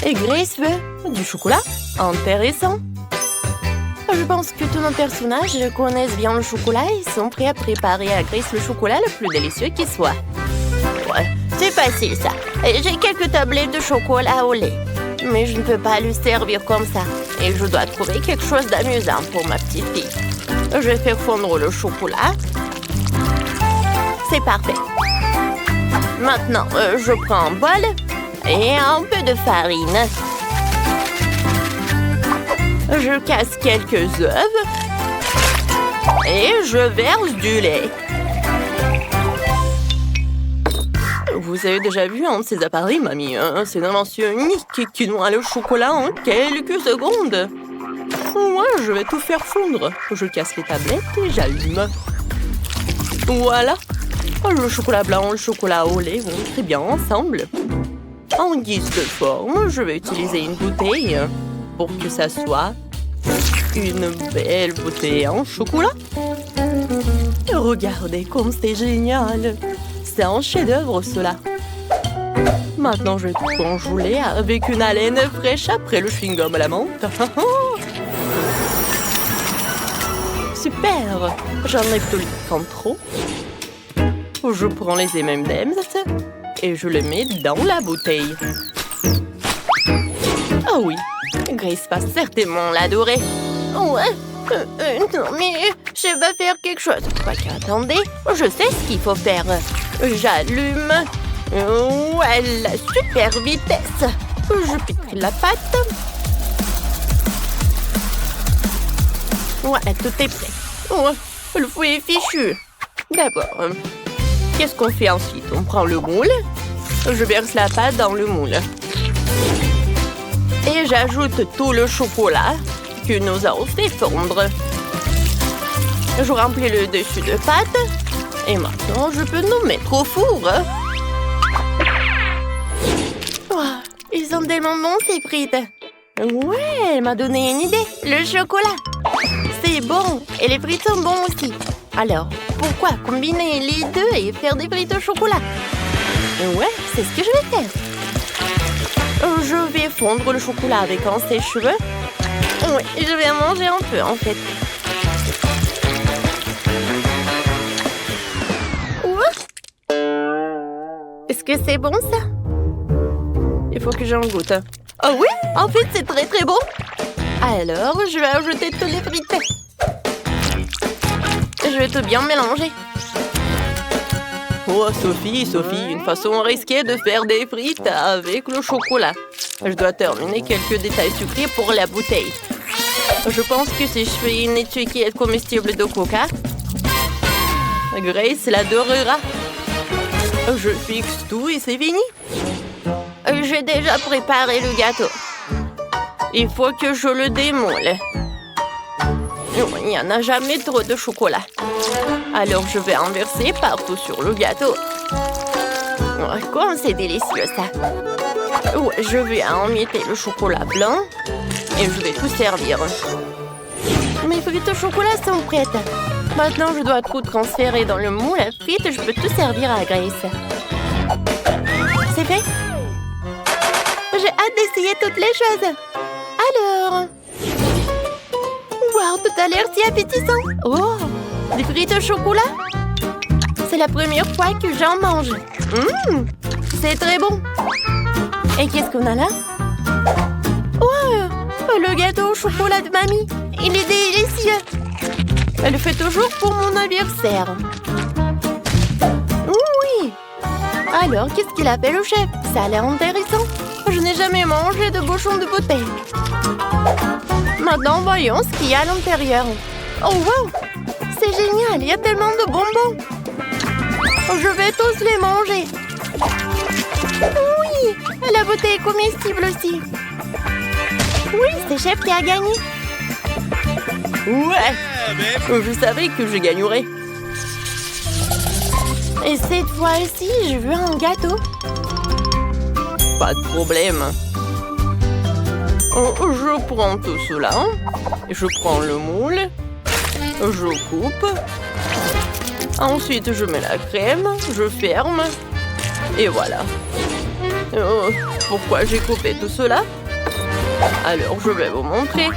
Et Grace veut du chocolat. Intéressant. Je pense que tous nos personnages connaissent bien le chocolat et sont prêts à préparer à Grace le chocolat le plus délicieux qui soit. Ouais, c'est facile ça. J'ai quelques tablettes de chocolat au lait. Mais je ne peux pas le servir comme ça. Et je dois trouver quelque chose d'amusant pour ma petite fille. Je vais faire fondre le chocolat. C'est parfait. Maintenant, je prends un bol et un peu de farine. Je casse quelques œufs et je verse du lait. Vous avez déjà vu un de ces appareils, mamie? C'est une invention unique qui noie le chocolat en quelques secondes. Moi, je vais tout faire fondre. Je casse les tablettes et j'allume. Voilà. Le chocolat blanc et le chocolat au lait vont très bien ensemble. En guise de forme, je vais utiliser une bouteille pour que ça soit une belle bouteille en chocolat. Regardez comme c'est génial. C'est un chef-d'œuvre, cela. Maintenant, je vais tout congeler avec une haleine fraîche après le chewing-gum à la menthe. Super! J'enlève tout le contrôle. Je prends les M&M's et je les mets dans la bouteille. Ah oui, Grace va certainement l'adorer. Ouais, non mais je vais faire quelque chose. Attendez, je sais ce qu'il faut faire. J'allume. Ouais, la super vitesse. Je pique la pâte. Voilà, tout est prêt. Ouais, le fouet est fichu. D'abord, qu'est-ce qu'on fait ensuite? On prend le moule. Je verse la pâte dans le moule. Et j'ajoute tout le chocolat que nous avons fait fondre. Je remplis le dessus de pâte. Et maintenant, je peux nous mettre au four. Oh, ils sont tellement bons, ces frites. Ouais, elle m'a donné une idée. Le chocolat. C'est bon. Et les frites sont bons aussi. Alors, pourquoi combiner les deux et faire des frites au chocolat? Ouais, c'est ce que je vais faire. Je vais fondre le chocolat avec un sèche-cheveux. Oui, je vais en manger un peu, en fait. Est-ce que c'est bon, ça? Il faut que j'en goûte. Oh oui, en fait, c'est très très bon. Alors, je vais ajouter tous les frites. Je vais tout bien mélanger. Oh, Sophie, une façon risquée de faire des frites avec le chocolat. Je dois terminer quelques détails sucrés pour la bouteille. Je pense que si je fais une étiquette comestible de coca, Grace l'adorera. Je fixe tout et c'est fini. J'ai déjà préparé le gâteau. Il faut que je le démoule. Il n'y en a jamais trop de chocolat. Alors je vais en verser partout sur le gâteau. Oh, comme c'est délicieux ça. Ouais, je vais emietter le chocolat blanc et je vais tout servir. Mes frites au chocolat sont prêtes. Maintenant, je dois tout transférer dans le moule à frites. Je peux tout servir à Grace. C'est fait? J'ai hâte d'essayer toutes les choses. Alors... Wow, tout a l'air si appétissant. Oh, des frites au chocolat? C'est la première fois que j'en mange. C'est très bon. Et qu'est-ce qu'on a là? Wow, le gâteau au chocolat de mamie. Il est délicieux. Elle le fait toujours pour mon anniversaire. Oui. Alors, qu'est-ce qu'il a fait le chef? Ça a l'air intéressant. Je n'ai jamais mangé de bouchon de bouteille. Maintenant, voyons ce qu'il y a à l'intérieur. Oh, wow! C'est génial, il y a tellement de bonbons. Je vais tous les manger. Oui, la bouteille est comestible aussi. Oui, c'est chef qui a gagné. Ouais, je savais que je gagnerais. Et cette fois-ci, je veux un gâteau. Pas de problème. Je prends tout cela. Je prends le moule. Je coupe. Ensuite, je mets la crème. Je ferme. Et voilà. pourquoi j'ai coupé tout cela? Alors, je vais vous montrer.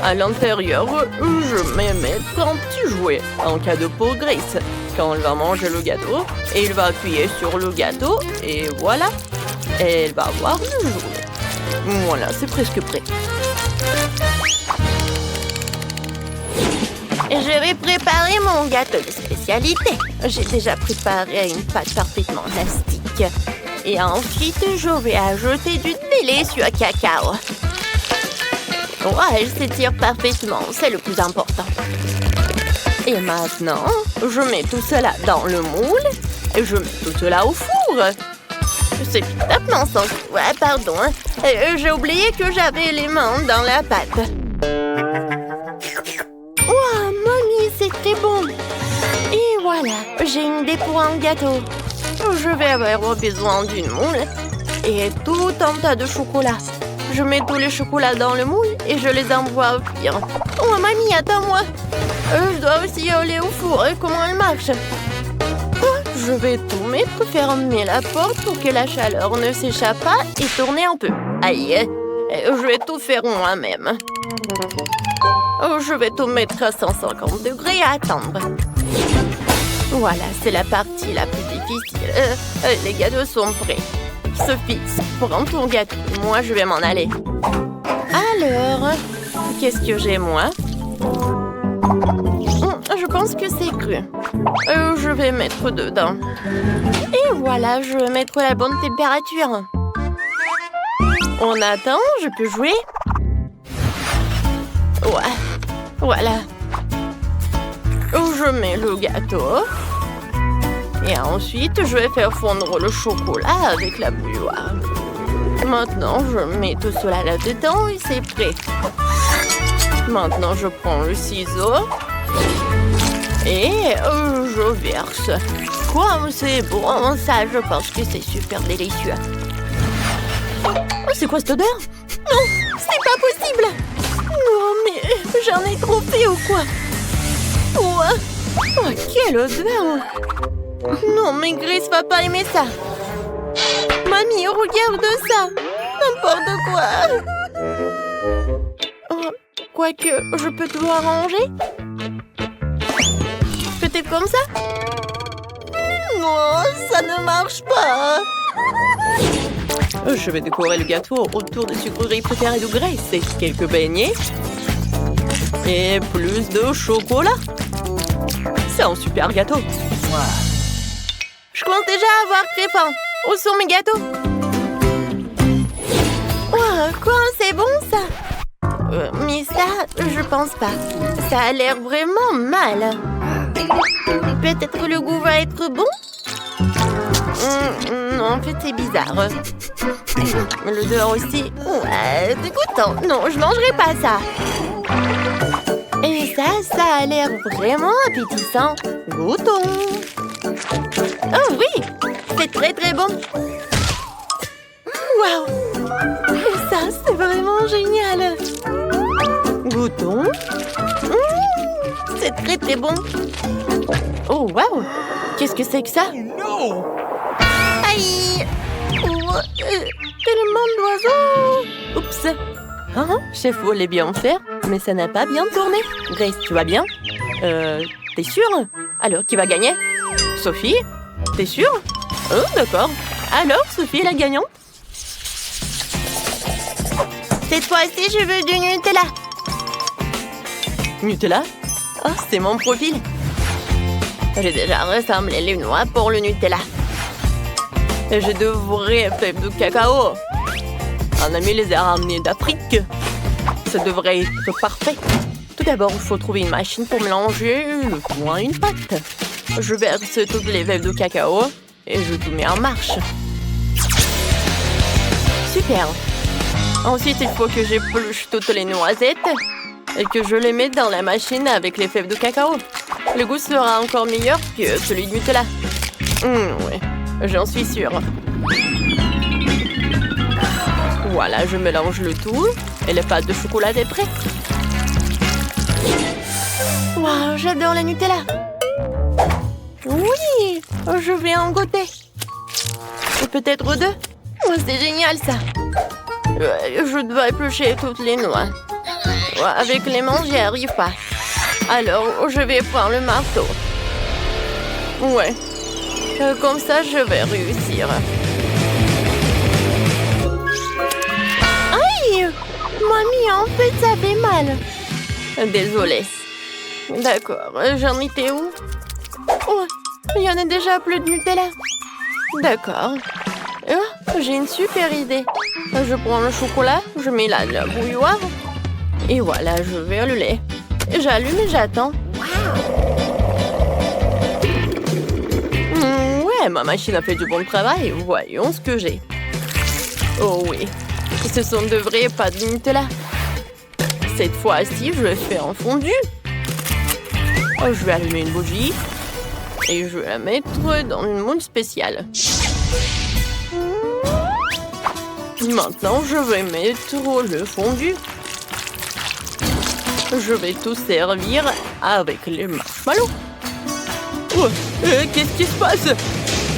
À l'intérieur, je vais mettre un petit jouet, un cadeau pour Grace. Quand elle va manger le gâteau, il va appuyer sur le gâteau et voilà. Elle va avoir le jouet. Voilà, c'est presque prêt. Je vais préparer mon gâteau de spécialité. J'ai déjà préparé une pâte parfaitement élastique. Et ensuite, je vais ajouter du délicieux cacao. Ouais, elle s'étire parfaitement, c'est le plus important. Et maintenant, je mets tout cela dans le moule et je mets tout cela au four. C'est complètement sans... Ouais, pardon. J'ai oublié que j'avais les mains dans la pâte. Wow, mamie, c'est très bon. Et voilà, j'ai une idée pour un gâteau. Je vais avoir besoin d'une moule et tout un tas de chocolat. Je mets tous les chocolats dans le moule et je les envoie au cuire. Oh, mamie, attends-moi. Je dois aussi aller au four. Comment elle marche? Je vais tout mettre, fermer la porte pour que la chaleur ne s'échappe pas et tourner un peu. Aïe, je vais tout faire moi-même. Je vais tout mettre à 150 degrés et attendre. Voilà, c'est la partie la plus difficile. Les gâteaux sont prêts. Sophie, prends ton gâteau. Moi, je vais m'en aller. Alors, qu'est-ce que j'ai, moi? Je pense que c'est cru. Je vais mettre dedans. Et voilà, je vais mettre la bonne température. On attend, je peux jouer? Ouais, voilà. Je mets le gâteau. Et ensuite, je vais faire fondre le chocolat avec la bouilloire. Maintenant, je mets tout cela là-dedans et c'est prêt. Maintenant, je prends le ciseau et je verse. Quoi, c'est bon, ça, je pense que c'est super délicieux. Oh, c'est quoi cette odeur? Non, c'est pas possible. Non, mais j'en ai trop fait ou quoi? Oh, quelle odeur! Non, mais Grace va pas aimer ça. Mamie, regarde ça. N'importe quoi. Oh, quoique, je peux tout arranger. Peut-être comme ça? Non, ça ne marche pas. Je vais décorer le gâteau autour des sucreries préférées de Grace. Et quelques beignets. Et plus de chocolat. C'est un super gâteau. Wow. Je commence déjà à avoir très faim. Où sont mes gâteaux? Oh, quoi, c'est bon ça? Mais ça, je pense pas. Ça a l'air vraiment mal. Peut-être que le goût va être bon? Non, en fait, c'est bizarre. L'odeur aussi. Ouais, dégoûtant. Non, je mangerai pas ça. Et ça a l'air vraiment appétissant. Goûtons. Oh oui, c'est très très bon. Waouh, ça c'est vraiment génial. Goûtons. C'est très très bon. Oh waouh, qu'est-ce que c'est que ça? Aïe. Tellement d'oiseaux. Oups. Hein? Chef voulait bien faire, mais ça n'a pas bien tourné. Grace, tu vas bien? T'es sûre? Alors, qui va gagner? Sophie? T'es sûre? Oh, d'accord. Alors, Sophie est la gagnante? Cette fois-ci, je veux du Nutella. Nutella? Oh, c'est mon profil. J'ai déjà rassemblé les noix pour le Nutella. Et j'ai de vraies fèves de cacao. Un ami les a ramenées d'Afrique. Ça devrait être parfait. Tout d'abord, il faut trouver une machine pour mélanger le foin à une pâte. Je verse toutes les fèves de cacao et je tout mets en marche. Super. Ensuite, il faut que j'épluche toutes les noisettes et que je les mette dans la machine avec les fèves de cacao. Le goût sera encore meilleur que celui du Nutella. Oui, j'en suis sûre. Voilà, je mélange le tout et la pâte de chocolat est prête. Waouh, j'adore la Nutella. Oui, je vais en goûter. Et peut-être deux. Oh, c'est génial ça. Je dois éplucher toutes les noix. Avec les mains, j'y arrive pas. Alors, je vais prendre le marteau. Ouais. Comme ça, je vais réussir. Aïe! Mamie, en fait, ça fait mal. Désolée. D'accord, j'en étais où? Oh, il y en a déjà plus de Nutella. D'accord. Oh, j'ai une super idée. Je prends le chocolat, je mets là la bouilloire. Et voilà, je verse le lait. J'allume et j'attends. Ouais, ma machine a fait du bon travail. Voyons ce que j'ai. Oh oui, ce sont de vrais pâtes de Nutella. Cette fois-ci, je vais faire un fondu. Je vais allumer une bougie. Et je vais la mettre dans une moule spéciale. Maintenant, je vais mettre le fondu. Je vais tout servir avec les marshmallows. Qu'est-ce qui se passe?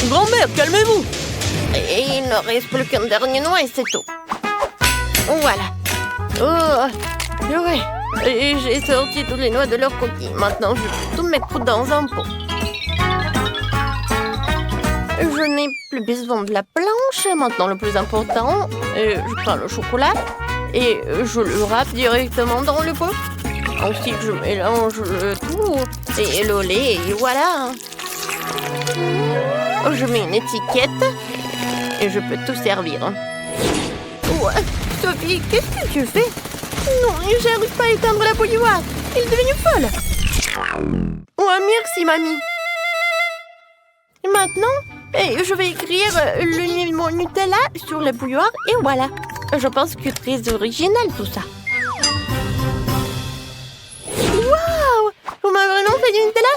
Grand-mère, calmez-vous! Et il ne reste plus qu'un dernier noix et c'est tout. Voilà. Oh, ouais. Et j'ai sorti toutes les noix de leur coquille. Maintenant, je vais tout mettre dans un pot. Je n'ai plus besoin de la planche. Maintenant, le plus important, je prends le chocolat et je le râpe directement dans le pot. Ensuite, je mélange le tout et le lait et voilà. Je mets une étiquette et je peux tout servir. Ouais, Sophie, qu'est-ce que tu fais? Non, j'arrive pas à éteindre la bouilloire. Elle est devenue folle. Ouais, merci, mamie. Et maintenant, je vais écrire le mot Nutella sur la bouilloire et voilà. Je pense que c'est très original tout ça. Waouh! Vous m'avez vraiment fait du Nutella?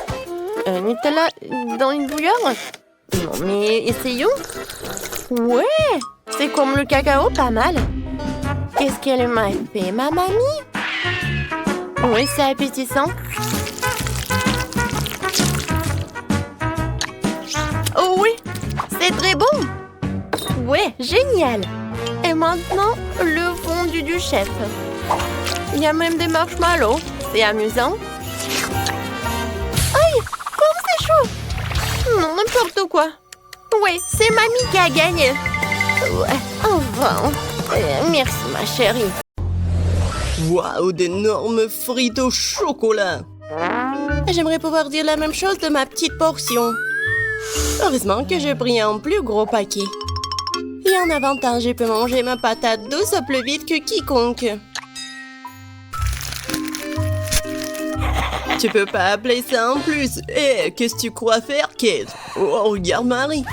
Nutella dans une bouilloire? Non, mais essayons. Ouais, c'est comme le cacao, pas mal. Qu'est-ce qu'elle m'a fait, ma mamie? Oui, c'est appétissant. Oh oui, c'est très bon. Ouais, génial. Et maintenant, le fondu du chef. Il y a même des marshmallows. C'est amusant. Aïe, comme c'est chaud. Non, n'importe quoi. Ouais, c'est mamie qui a gagné. Ouais, enfin. Merci, ma chérie. Waouh, d'énormes frites au chocolat. J'aimerais pouvoir dire la même chose de ma petite portion. Heureusement que j'ai pris un plus gros paquet. Et en avantage, je peux manger ma patate douce plus vite que quiconque. Tu peux pas appeler ça en plus. Qu'est-ce que tu crois faire, Kate? Oh, regarde Marie.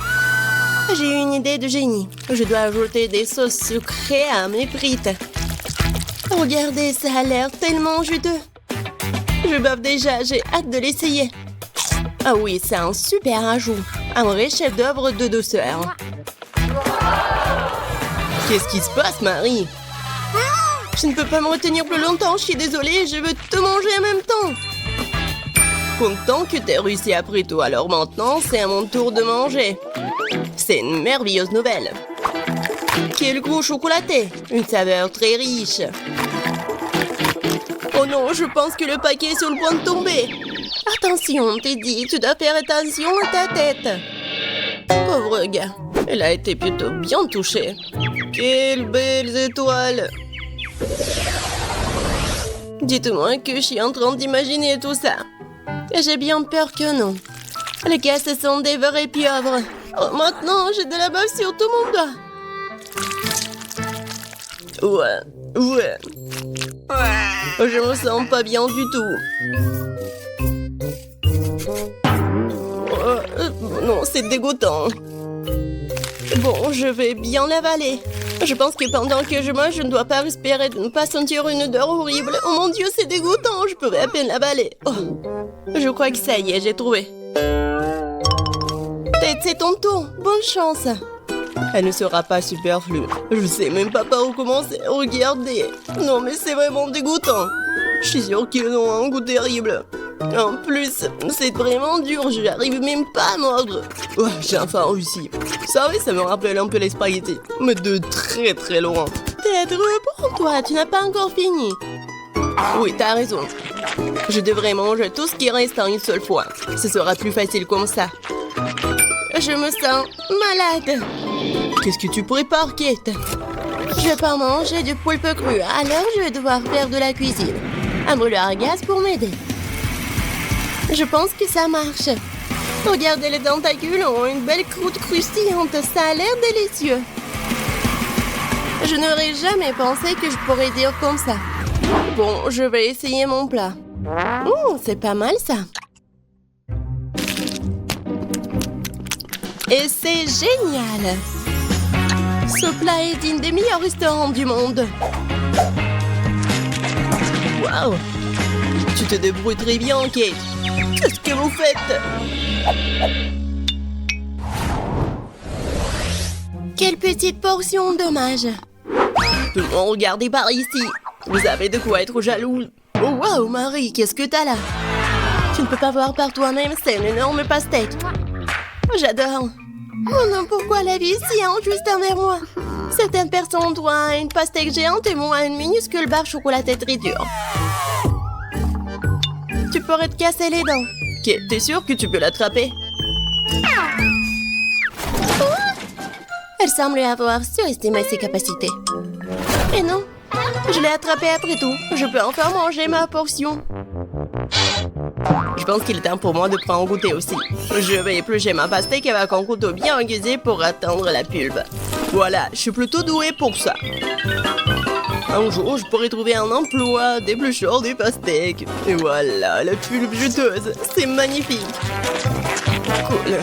J'ai eu une idée de génie. Je dois ajouter des sauces sucrées à mes frites. Regardez, ça a l'air tellement juteux. Je bave déjà, j'ai hâte de l'essayer. Ah oui, c'est un super ajout. Un vrai chef-d'œuvre de douceur. Qu'est-ce qui se passe, Marie? Je ne peux pas me retenir plus longtemps, je suis désolée, je veux tout manger en même temps. Content que t'aies réussi après tout, alors maintenant, c'est à mon tour de manger. C'est une merveilleuse nouvelle. Quel goût chocolaté, une saveur très riche. Oh non, je pense que le paquet est sur le point de tomber. Attention, t'es dit, tu dois faire attention à ta tête. Pauvre gars, elle a été plutôt bien touchée. Quelles belles étoiles. Dites-moi que je suis en train d'imaginer tout ça. J'ai bien peur que non. Les gars, ce sont des vrais pieuvres. Oh, maintenant, j'ai de la bave sur tout mon doigt. Ouais. Je me sens pas bien du tout. Non, c'est dégoûtant. Bon, je vais bien l'avaler. Je pense que pendant que je mange, je ne dois pas respirer, de ne pas sentir une odeur horrible. Oh mon Dieu, c'est dégoûtant, je pourrais à peine l'avaler. Oh, je crois que ça y est, j'ai trouvé. Tête, c'est ton tour. Bonne chance. Elle ne sera pas superflue. Je sais même pas par où commencer. Regardez. Non, mais c'est vraiment dégoûtant. Je suis sûre qu'ils ont un goût terrible. En plus, c'est vraiment dur, je n'arrive même pas à mordre. Oh, j'ai enfin réussi. Ça oui, ça me rappelle un peu les spaghettis, mais de très très loin. Ted, reprends-toi, tu n'as pas encore fini. Oui, t'as raison. Je devrais manger tout ce qui reste en une seule fois. Ce sera plus facile comme ça. Je me sens malade. Qu'est-ce que tu prépares, Kate? Je vais pas manger du poulpe cru, alors je vais devoir faire de la cuisine. Un brûleur à gaz pour m'aider. Je pense que ça marche. Regardez, les tentacules ont une belle croûte croustillante. Ça a l'air délicieux. Je n'aurais jamais pensé que je pourrais dire comme ça. Bon, je vais essayer mon plat. C'est pas mal ça. Et c'est génial. Ce plat est digne des meilleurs restaurants du monde. Waouh! Tu te débrouilles très bien, Kate. Qu'est-ce que vous faites? Quelle petite portion, dommage. Tout le monde, regardez par ici. Vous avez de quoi être jaloux. Oh, waouh, Marie, qu'est-ce que t'as là? Tu ne peux pas voir par toi-même, c'est une énorme pastèque. J'adore. Oh non, pourquoi la vie est si injuste envers moi? Certaines personnes ont une pastèque géante et moi une minuscule barre chocolatée très dure. Tu pourrais te casser les dents. Ok, t'es sûr que tu peux l'attraper? Elle semble avoir surestimé ses capacités. Et non, je l'ai attrapé après tout. Je peux enfin manger ma portion. Je pense qu'il est temps pour moi de prendre goûter aussi. Je vais éplucher ma pastèque avec un couteau bien aiguisé pour atteindre la pulpe. Voilà, je suis plutôt douée pour ça. Un jour, je pourrais trouver un emploi d'éplucheur des pastèques. Et voilà, la pulpe juteuse. C'est magnifique. Cool.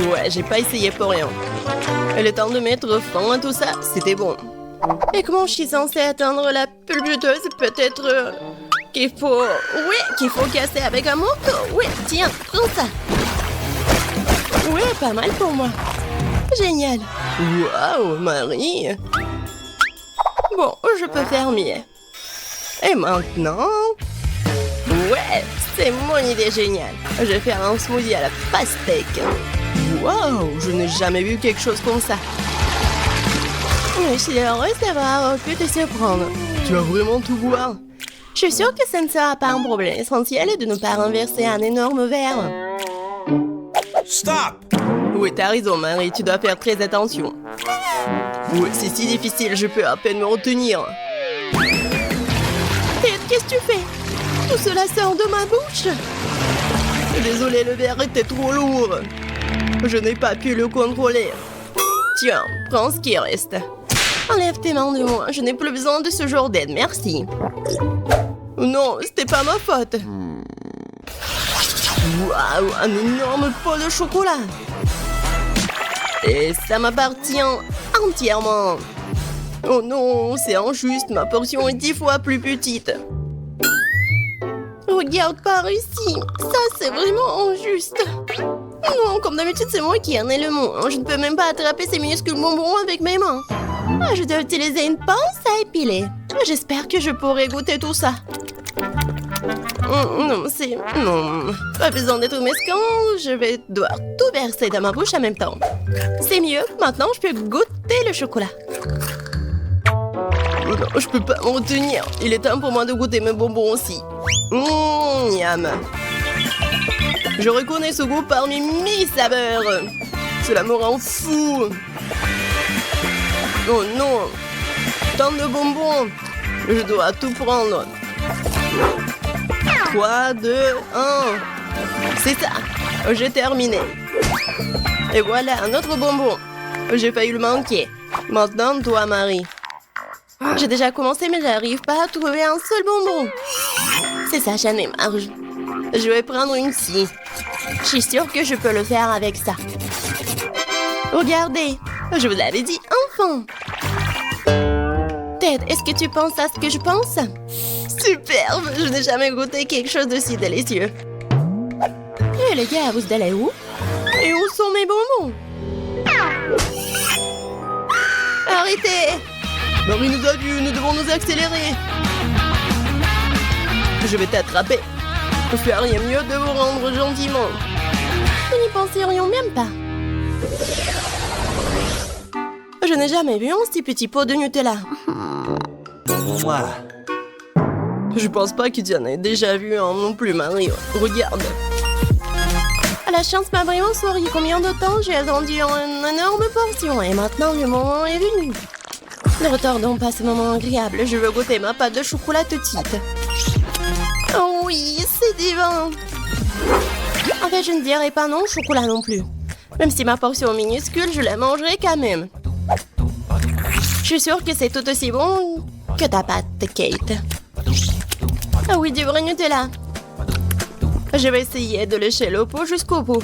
Ouais, j'ai pas essayé pour rien. Le temps de mettre fin à tout ça, c'était bon. Et comment je suis censée atteindre la pulpe juteuse? Peut-être qu'il faut... Oui, qu'il faut casser avec un manteau. Oui, tiens, prends ça. Oui, pas mal pour moi. Génial. Waouh, Marie. Bon, je peux faire mieux. Et maintenant... Ouais, c'est mon idée géniale. Je vais faire un smoothie à la pastèque. Waouh, je n'ai jamais vu quelque chose comme ça. Je suis heureuse d'avoir pu te surprendre. Tu vas vraiment tout boire? Je suis sûre que ça ne sera pas un problème. L'essentiel est de ne pas renverser un énorme verre. Stop! Oui, t'as raison, Marie. Tu dois faire très attention. Oui, c'est si difficile, je peux à peine me retenir. Ted, qu'est-ce que tu fais? Tout cela sort de ma bouche. Désolé, le verre était trop lourd. Je n'ai pas pu le contrôler. Tiens, prends ce qui reste. Enlève tes mains de moi, je n'ai plus besoin de ce genre d'aide, merci. Non, c'était pas ma faute. Waouh, un énorme pot de chocolat. Et ça m'appartient entièrement. Oh non, c'est injuste, ma portion est 10 fois plus petite. Regarde par ici, ça c'est vraiment injuste. Non, comme d'habitude, c'est moi qui en ai le moins. Je ne peux même pas attraper ces minuscules bonbons avec mes mains. Je dois utiliser une pince à épiler. J'espère que je pourrai goûter tout ça. Non, c'est... Non, pas besoin d'être mesquin. Je vais devoir tout verser dans ma bouche en même temps. C'est mieux. Maintenant, je peux goûter le chocolat. Non, je peux pas m'en retenir. Il est temps pour moi de goûter mes bonbons aussi. Miam. Je reconnais ce goût parmi mes saveurs. Cela me rend fou. Oh non. Tant de bonbons. Je dois tout prendre. 3, 2, 1. C'est ça. J'ai terminé. Et voilà, un autre bonbon. J'ai failli le manquer. Maintenant, toi, Marie. J'ai déjà commencé, mais j'arrive pas à trouver un seul bonbon. C'est ça, j'en ai marre. Je vais prendre une scie. Je suis sûre que je peux le faire avec ça. Regardez, je vous l'avais dit, enfin. Ted, est-ce que tu penses à ce que je pense? Superbe, je n'ai jamais goûté quelque chose de si délicieux. Et les gars, vous allez où? Et où sont mes bonbons? Arrêtez! Marie nous a vus, nous devons nous accélérer. Je vais t'attraper. Feriez mieux de vous rendre gentiment. Nous n'y penserions même pas. Je n'ai jamais vu un si petit pot de Nutella. Je pense pas que tu en aies déjà vu un non plus, Mario. Regarde. La chance m'a vraiment souri. Combien de temps j'ai attendu une énorme portion et maintenant le moment est venu. Ne retardons pas ce moment agréable. Je veux goûter ma pâte de chocolat tout de suite. Oh oui, c'est divin. En fait, je ne dirais pas non au chocolat non plus. Même si ma portion est minuscule, je la mangerai quand même. Je suis sûre que c'est tout aussi bon que ta pâte, Kate. Ah oui, du vrai Nutella. Je vais essayer de lécher le pot jusqu'au bout.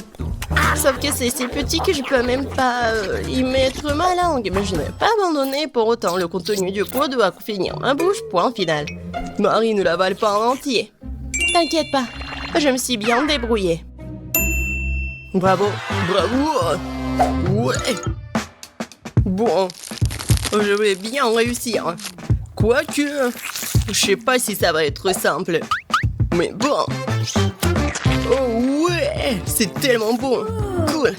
Sauf que c'est si petit que je peux même pas y mettre ma langue. Mais je n'ai pas abandonné pour autant. Le contenu du pot doit finir ma bouche, point final. Marie ne l'avale pas en entier. T'inquiète pas, je me suis bien débrouillée. Bravo, bravo. Ouais. Bon, je vais bien réussir. Quoique, je sais pas si ça va être simple. Mais bon. Oh ouais, c'est tellement bon. Cool.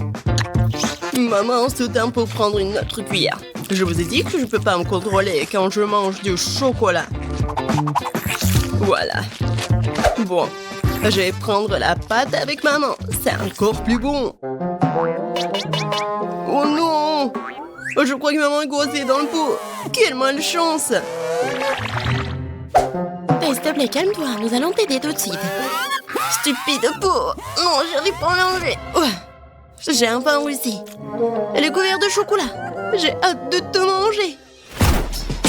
Maman se tient pour prendre une autre cuillère. Je vous ai dit que je peux pas me contrôler quand je mange du chocolat. Voilà. Bon, je vais prendre la pâte avec maman. C'est encore plus bon. Oh non! Je crois que maman est coincée dans le pot. Quelle malchance! Hey, s'il te plaît, calme-toi. Nous allons t'aider tout de suite. Stupide pot! Non, j'arrive pas à manger. Ouais. J'ai enfin réussi. Elle est couverte de chocolat. J'ai hâte de te manger.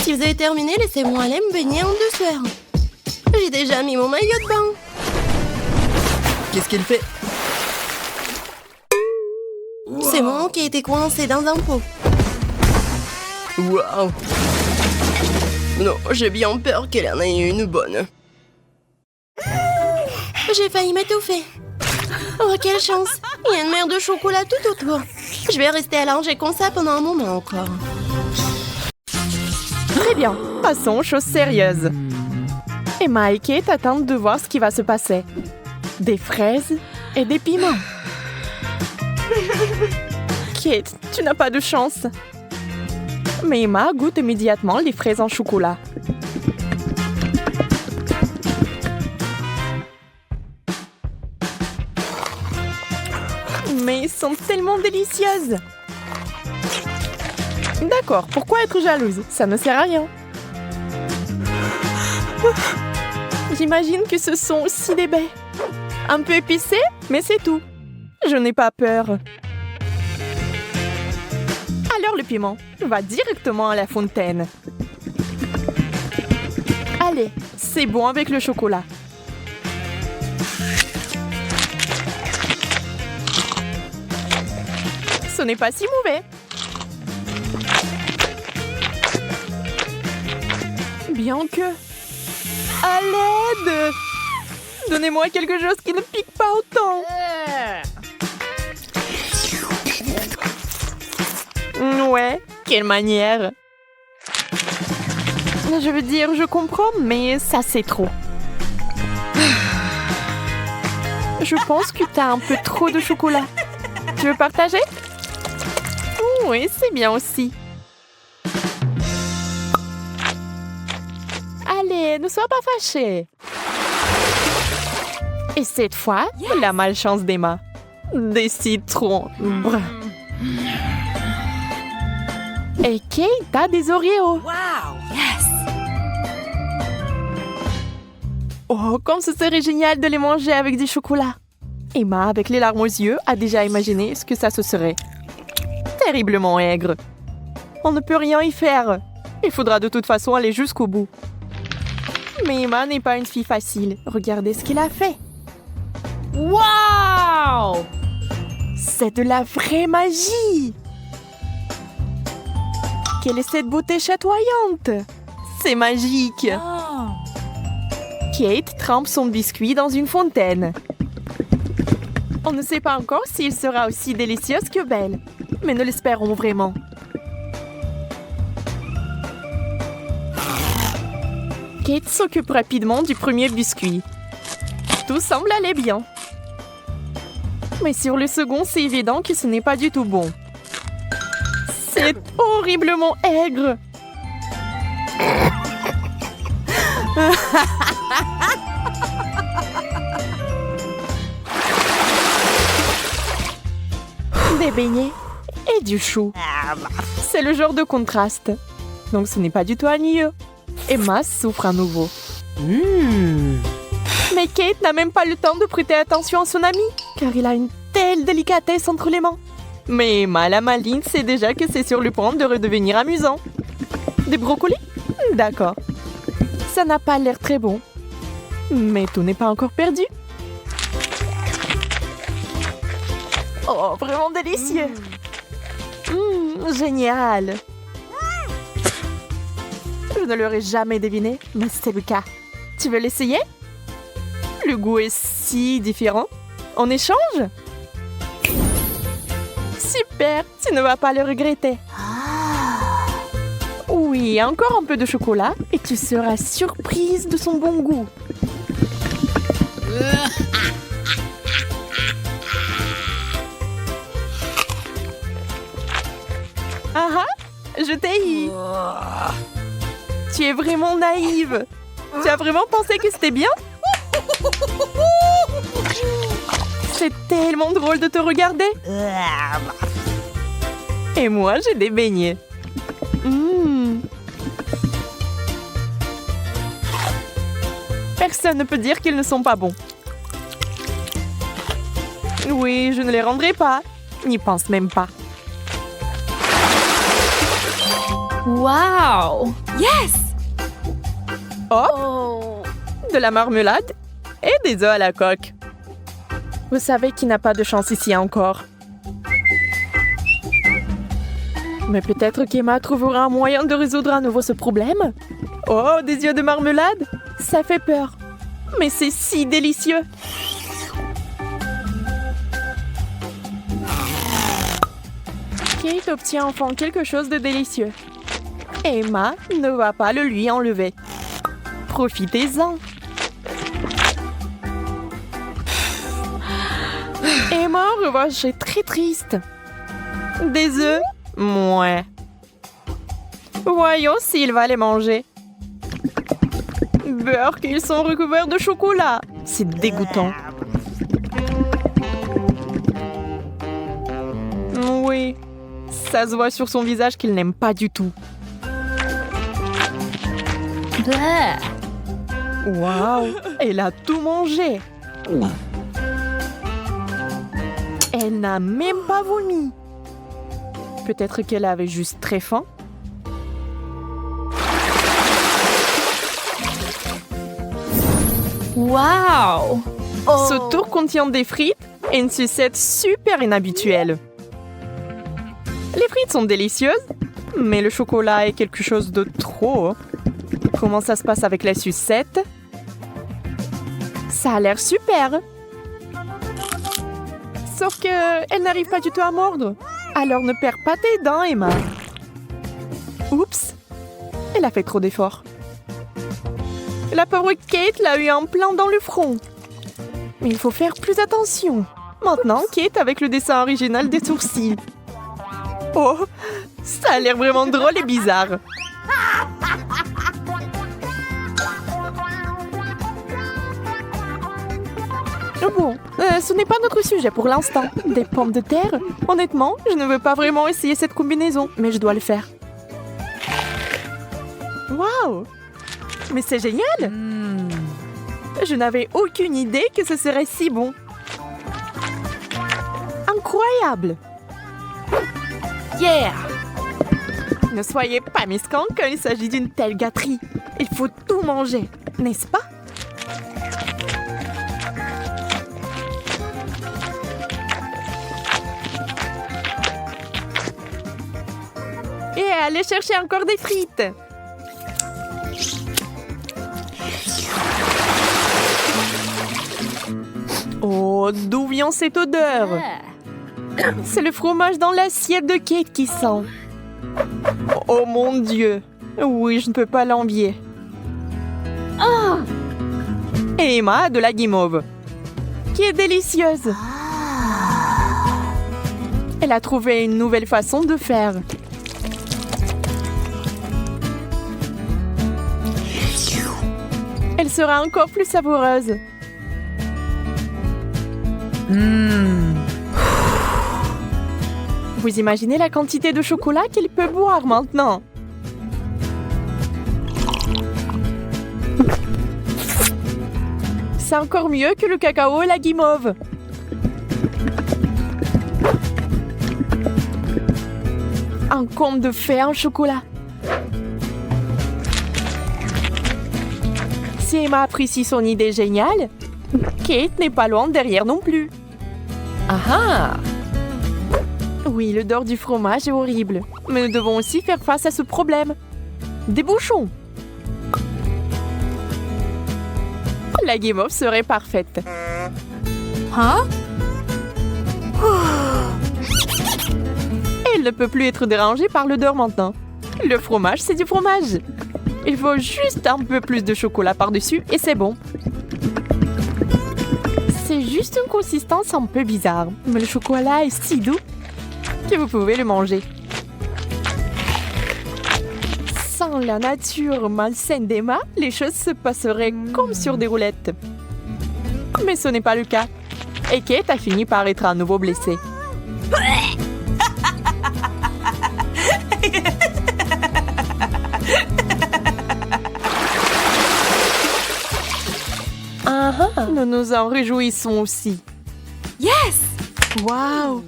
Si vous avez terminé, laissez-moi aller me baigner en douceur. J'ai déjà mis mon maillot de bain. Qu'est-ce qu'elle fait? C'est moi qui ai été coincé dans un pot. Waouh! Non, j'ai bien peur qu'elle en ait une bonne. J'ai failli m'étouffer. Oh, quelle chance! Il y a une mer de chocolat tout autour. Je vais rester allongée comme ça pendant un moment encore. Très bien, passons aux choses sérieuses. Emma et Kate attendent de voir ce qui va se passer. Des fraises et des piments. Kate, tu n'as pas de chance. Mais Emma goûte immédiatement les fraises en chocolat. Mais elles sont tellement délicieuses. D'accord, pourquoi être jalouse? Ça ne sert à rien. J'imagine que ce sont aussi des baies. Un peu épicé, mais c'est tout. Je n'ai pas peur. Alors le piment va directement à la fontaine. Allez, c'est bon avec le chocolat. Ce n'est pas si mauvais. Bien que... À l'aide! Donnez-moi quelque chose qui ne pique pas autant. Ouais, quelle manière. Je veux dire, je comprends, mais ça c'est trop. Je pense que t'as un peu trop de chocolat. Tu veux partager? Oui, c'est bien aussi. Allez, ne sois pas fâchée. Et cette fois, la malchance d'Emma. Des citrons. Brr. Et Kate a des Oreos. Wow! Yes! Oh, comme ce serait génial de les manger avec du chocolat. Emma, avec les larmes aux yeux, a déjà imaginé ce que ça se serait. Terriblement aigre. On ne peut rien y faire. Il faudra de toute façon aller jusqu'au bout. Mais Emma n'est pas une fille facile. Regardez ce qu'elle a fait. Wow! C'est de la vraie magie! Quelle est cette beauté chatoyante? C'est magique! Oh. Kate trempe son biscuit dans une fontaine. On ne sait pas encore s'il sera aussi délicieux que belle, mais nous l'espérons vraiment. Kate s'occupe rapidement du premier biscuit. Tout semble aller bien. Mais sur le second, c'est évident que ce n'est pas du tout bon. C'est horriblement aigre. Des beignets et du chou. C'est le genre de contraste. Donc ce n'est pas du tout ennuyeux. Emma souffre à nouveau. Mais Kate n'a même pas le temps de prêter attention à son ami, car il a une telle délicatesse entre les mains. Mais Emma, la maligne, sait déjà que c'est sur le point de redevenir amusant. Des brocolis? D'accord. Ça n'a pas l'air très bon. Mais tout n'est pas encore perdu. Oh, vraiment délicieux. Génial. Je ne l'aurais jamais deviné, mais c'est le cas. Tu veux l'essayer? Le goût est si différent. On échange? Super, tu ne vas pas le regretter. Oui, encore un peu de chocolat et tu seras surprise de son bon goût. Ah ah, je t'ai eu. Tu es vraiment naïve. Tu as vraiment pensé que c'était bien? C'est tellement drôle de te regarder. Et moi, j'ai des beignets. Personne ne peut dire qu'ils ne sont pas bons. Oui, je ne les rendrai pas. N'y pense même pas. Wow! Yes! Oh! De la marmelade et des œufs à la coque. Vous savez qu'il n'a pas de chance ici encore. Mais peut-être qu'Emma trouvera un moyen de résoudre à nouveau ce problème. Oh, des yeux de marmelade? Ça fait peur. Mais c'est si délicieux. Kate obtient enfin quelque chose de délicieux. Emma ne va pas le lui enlever. Profitez-en. Emma, en revanche, est très triste. Des œufs? Mouais. Voyons s'il va les manger. Beurre qu'ils sont recouverts de chocolat. C'est dégoûtant. Oui. Ça se voit sur son visage qu'il n'aime pas du tout. Waouh! Elle a tout mangé. Elle n'a même pas vomi. Peut-être qu'elle avait juste très faim. Wow! Ce tour contient des frites et une sucette super inhabituelle. Les frites sont délicieuses, mais le chocolat est quelque chose de trop. Comment ça se passe avec la sucette? Ça a l'air super. Sauf que elle n'arrive pas du tout à mordre. Alors ne perds pas tes dents, Emma. Oups, elle a fait trop d'efforts. La pauvre Kate l'a eu en plein dans le front. Mais il faut faire plus attention. Maintenant, Kate avec le dessin original des sourcils. Oh, ça a l'air vraiment drôle et bizarre. Bon, ce n'est pas notre sujet pour l'instant. Des pommes de terre? Honnêtement, je ne veux pas vraiment essayer cette combinaison, mais je dois le faire. Waouh! Mais c'est génial! Je n'avais aucune idée que ce serait si bon. Incroyable! Yeah! Ne soyez pas mesquins quand il s'agit d'une telle gâterie. Il faut tout manger, n'est-ce pas? Et allez chercher encore des frites. Oh, d'où vient cette odeur? C'est le fromage dans l'assiette de Kate qui sent. Oh mon Dieu. Oui, je ne peux pas l'envier. Et Emma a de la guimauve, qui est délicieuse. Elle a trouvé une nouvelle façon de faire. Elle sera encore plus savoureuse. Vous imaginez la quantité de chocolat qu'elle peut boire maintenant? C'est encore mieux que le cacao et la guimauve. Un conte de fées en chocolat. Si Emma apprécie son idée géniale, Kate n'est pas loin derrière non plus. Ah ah! Oui, l'odeur du fromage est horrible, mais nous devons aussi faire face à ce problème. Des bouchons! La guimauve serait parfaite. Huh? Elle ne peut plus être dérangée par l'odeur maintenant. Le fromage, c'est du fromage. Il faut juste un peu plus de chocolat par-dessus et c'est bon. C'est juste une consistance un peu bizarre, mais le chocolat est si doux que vous pouvez le manger. Sans la nature malsaine d'Emma, les choses se passeraient comme sur des roulettes. Mais ce n'est pas le cas. Et Kate a fini par être à nouveau blessée. Nous nous en réjouissons aussi. Yes! Waouh!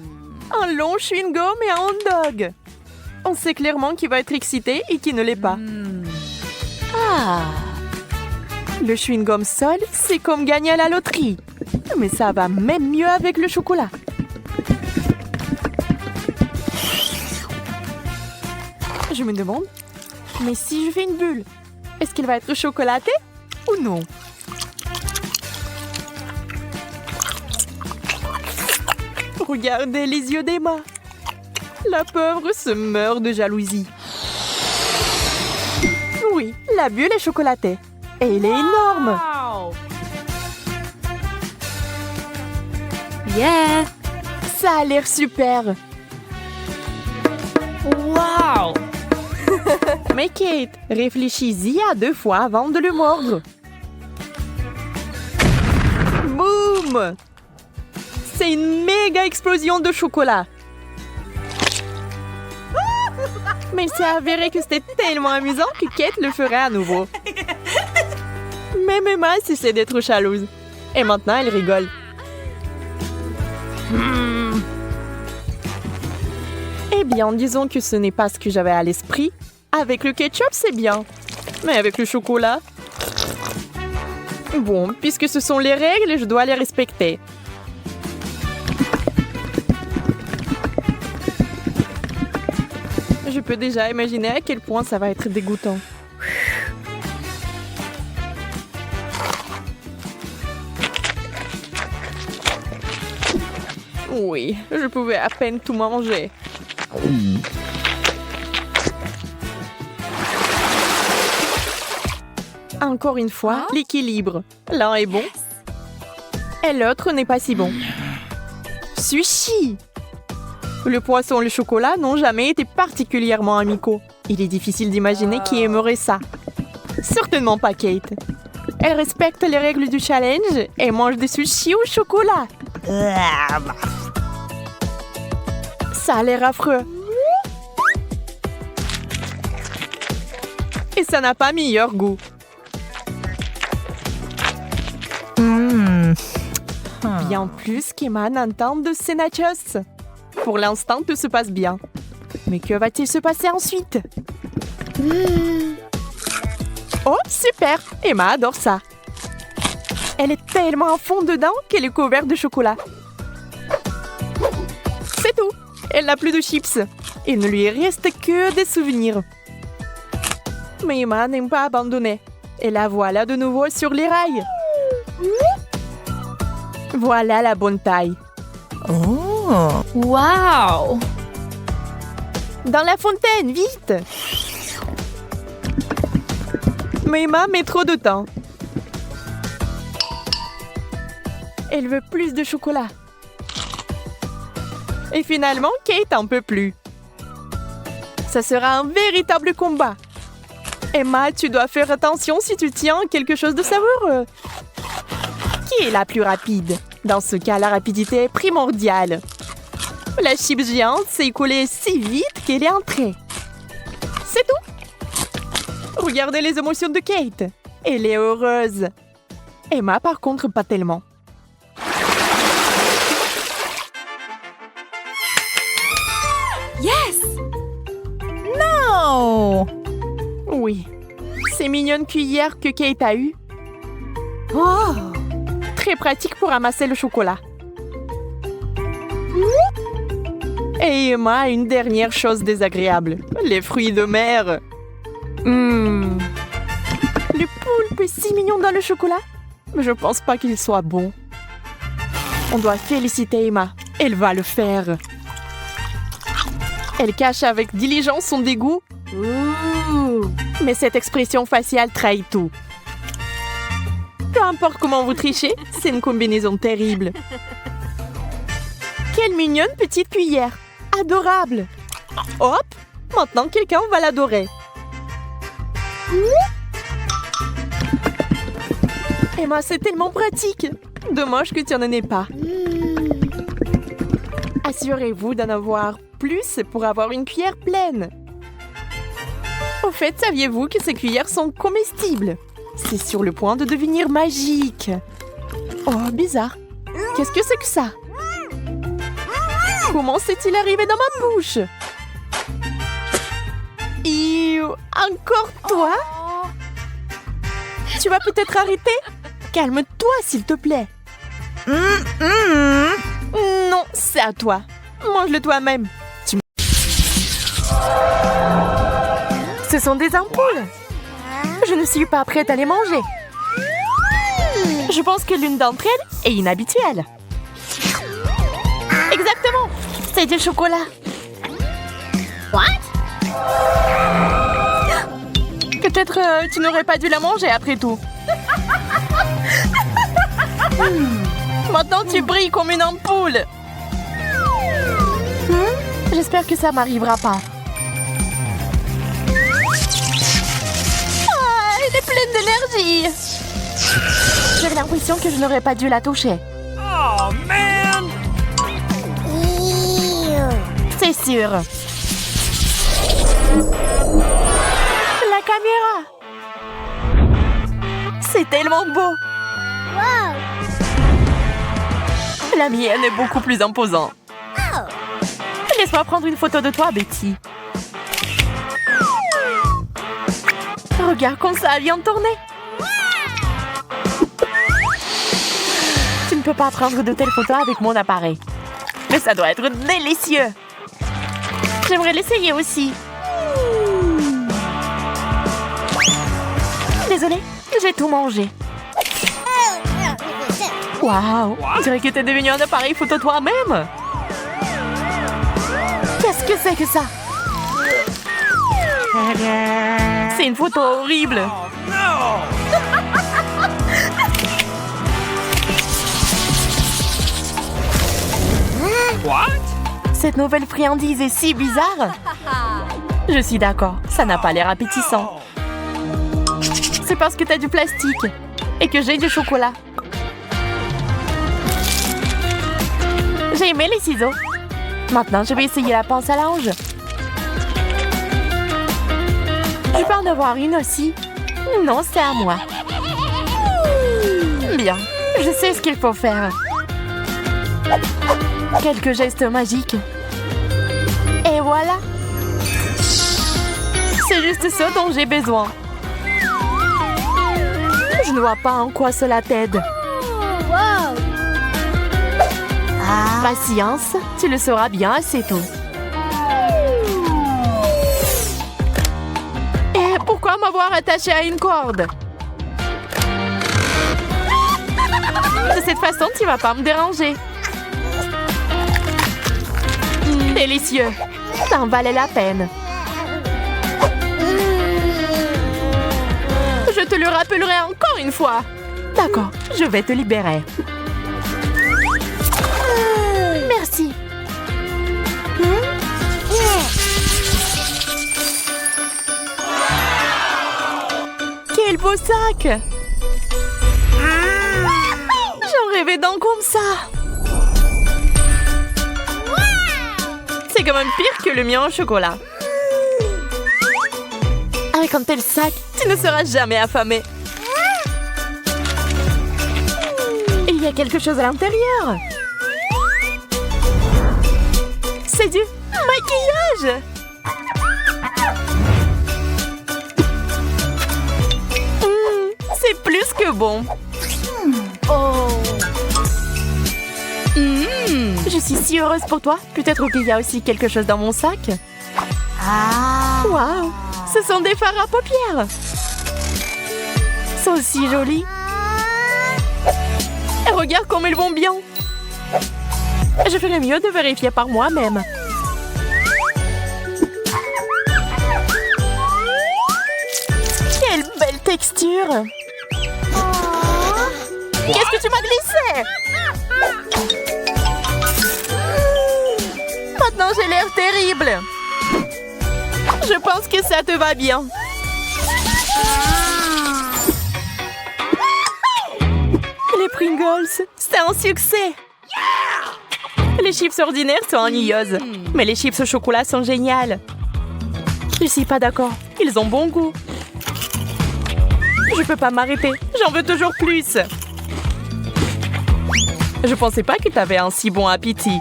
Un long chewing-gum et un hot dog. On sait clairement qui va être excité et qui ne l'est pas. Ah! Le chewing-gum seul, c'est comme gagner à la loterie. Mais ça va même mieux avec le chocolat. Je me demande, mais si je fais une bulle, est-ce qu'elle va être chocolatée ou non? Regardez les yeux d'Emma. La pauvre se meurt de jalousie. Oui, la bulle est chocolatée. Et elle est énorme. Wow! Yeah! Ça a l'air super. Wow! Mais Kate, réfléchis-y à 2 fois avant de le mordre. Boum! C'est une méga explosion de chocolat. Mais il s'est avéré que c'était tellement amusant que Kate le ferait à nouveau. Même Emma cessait d'être jalouse. Et maintenant, elle rigole. Eh bien, disons que ce n'est pas ce que j'avais à l'esprit. Avec le ketchup, c'est bien. Mais avec le chocolat... Bon, puisque ce sont les règles, je dois les respecter. Je peux déjà imaginer à quel point ça va être dégoûtant. Oui, je pouvais à peine tout manger. Encore une fois, l'équilibre. L'un est bon et l'autre n'est pas si bon. Sushi! Le poisson et le chocolat n'ont jamais été particulièrement amicaux. Il est difficile d'imaginer qui aimerait ça. Certainement pas Kate. Elle respecte les règles du challenge et mange des sushis au chocolat. Ça a l'air affreux. Et ça n'a pas meilleur goût. Bien plus qu'Emma n'entend de ces nachos. Pour l'instant, tout se passe bien. Mais que va-t-il se passer ensuite? Oh, super! Emma adore ça. Elle est tellement à fond dedans qu'elle est couverte de chocolat. C'est tout. Elle n'a plus de chips. Il ne lui reste que des souvenirs. Mais Emma n'aime pas abandonner. Et la voilà de nouveau sur les rails. Voilà la bonne taille. Wow! Dans la fontaine, vite! Mais Emma met trop de temps. Elle veut plus de chocolat. Et finalement, Kate en peut plus. Ça sera un véritable combat. Emma, tu dois faire attention si tu tiens quelque chose de savoureux. Qui est la plus rapide? Dans ce cas, la rapidité est primordiale. La chips géante s'est écoulée si vite qu'elle est entrée. C'est tout. Regardez les émotions de Kate. Elle est heureuse. Emma, par contre, pas tellement. Yes! No! Oui. Ces mignonnes cuillères que Kate a eues. Oh! Très pratique pour ramasser le chocolat. Et Emma a une dernière chose désagréable. Les fruits de mer. Le poulpe est si mignon dans le chocolat. Mais je pense pas qu'il soit bon. On doit féliciter Emma. Elle va le faire. Elle cache avec diligence son dégoût. Mais cette expression faciale trahit tout. Peu importe comment vous trichez, c'est une combinaison terrible. Quelle mignonne petite cuillère. Adorable. Hop, maintenant quelqu'un va l'adorer. Emma, c'est tellement pratique. Dommage que tu n'en aies pas. Assurez-vous d'en avoir plus pour avoir une cuillère pleine. Au fait, saviez-vous que ces cuillères sont comestibles? C'est sur le point de devenir magique. Oh, bizarre. Qu'est-ce que c'est que ça? Comment s'est-il arrivé dans ma bouche? Encore toi? Tu vas peut-être arrêter? Calme-toi, s'il te plaît. Non, c'est à toi. Mange-le toi-même. Ce sont des ampoules. Je ne suis pas prête à les manger. Je pense que l'une d'entre elles est inhabituelle. Exactement. C'est du chocolat. Peut-être tu n'aurais pas dû la manger après tout. Maintenant tu brilles comme une ampoule. J'espère que ça m'arrivera pas. Elle est pleine d'énergie. J'avais l'impression que je n'aurais pas dû la toucher. Oh, man! C'est sûr. La caméra. C'est tellement beau. La mienne est beaucoup plus imposante. Laisse-moi prendre une photo de toi, Betty. Regarde comme ça vient de tourner. Tu ne peux pas prendre de telles photos avec mon appareil. Mais ça doit être délicieux. J'aimerais l'essayer aussi. Désolée, j'ai tout mangé. Waouh, on dirait que t'es devenu un appareil photo toi-même. Qu'est-ce que c'est que ça? C'est une photo horrible. Oh, no! What? Cette nouvelle friandise est si bizarre. Je suis d'accord, ça n'a pas l'air appétissant. C'est parce que t'as du plastique et que j'ai du chocolat. J'ai aimé les ciseaux. Maintenant, je vais essayer la pince à linge. Je peux en avoir une aussi? Non, c'est à moi. Bien, je sais ce qu'il faut faire. Quelques gestes magiques. Et voilà. C'est juste ça dont j'ai besoin. Je ne vois pas en quoi cela t'aide. Patience, tu le sauras bien assez tôt. Et pourquoi m'avoir attaché à une corde? De cette façon, tu vas pas me déranger. Délicieux. Ça en valait la peine. Je te le rappellerai encore une fois. D'accord, je vais te libérer. Quel beau sac! J'en rêvais d'un comme ça! C'est quand même pire que le mien au chocolat. Avec un tel sac, tu ne seras jamais affamé. Il y a quelque chose à l'intérieur. C'est du maquillage. C'est plus que bon. Je suis si heureuse pour toi. Peut-être qu'il y a aussi quelque chose dans mon sac. Waouh, ce sont des fards à paupières. Ils sont si jolis. Et regarde comme ils vont bien. Je ferais mieux de vérifier par moi-même. Quelle belle texture. Qu'est-ce que tu m'as glissé? Maintenant, j'ai l'air terrible. Je pense que ça te va bien. Les Pringles, c'est un succès. Les chips ordinaires sont ennuyeuses, mais les chips au chocolat sont géniales. Je suis pas d'accord. Ils ont bon goût. Je peux pas m'arrêter. J'en veux toujours plus. Je pensais pas que t'avais un si bon appétit.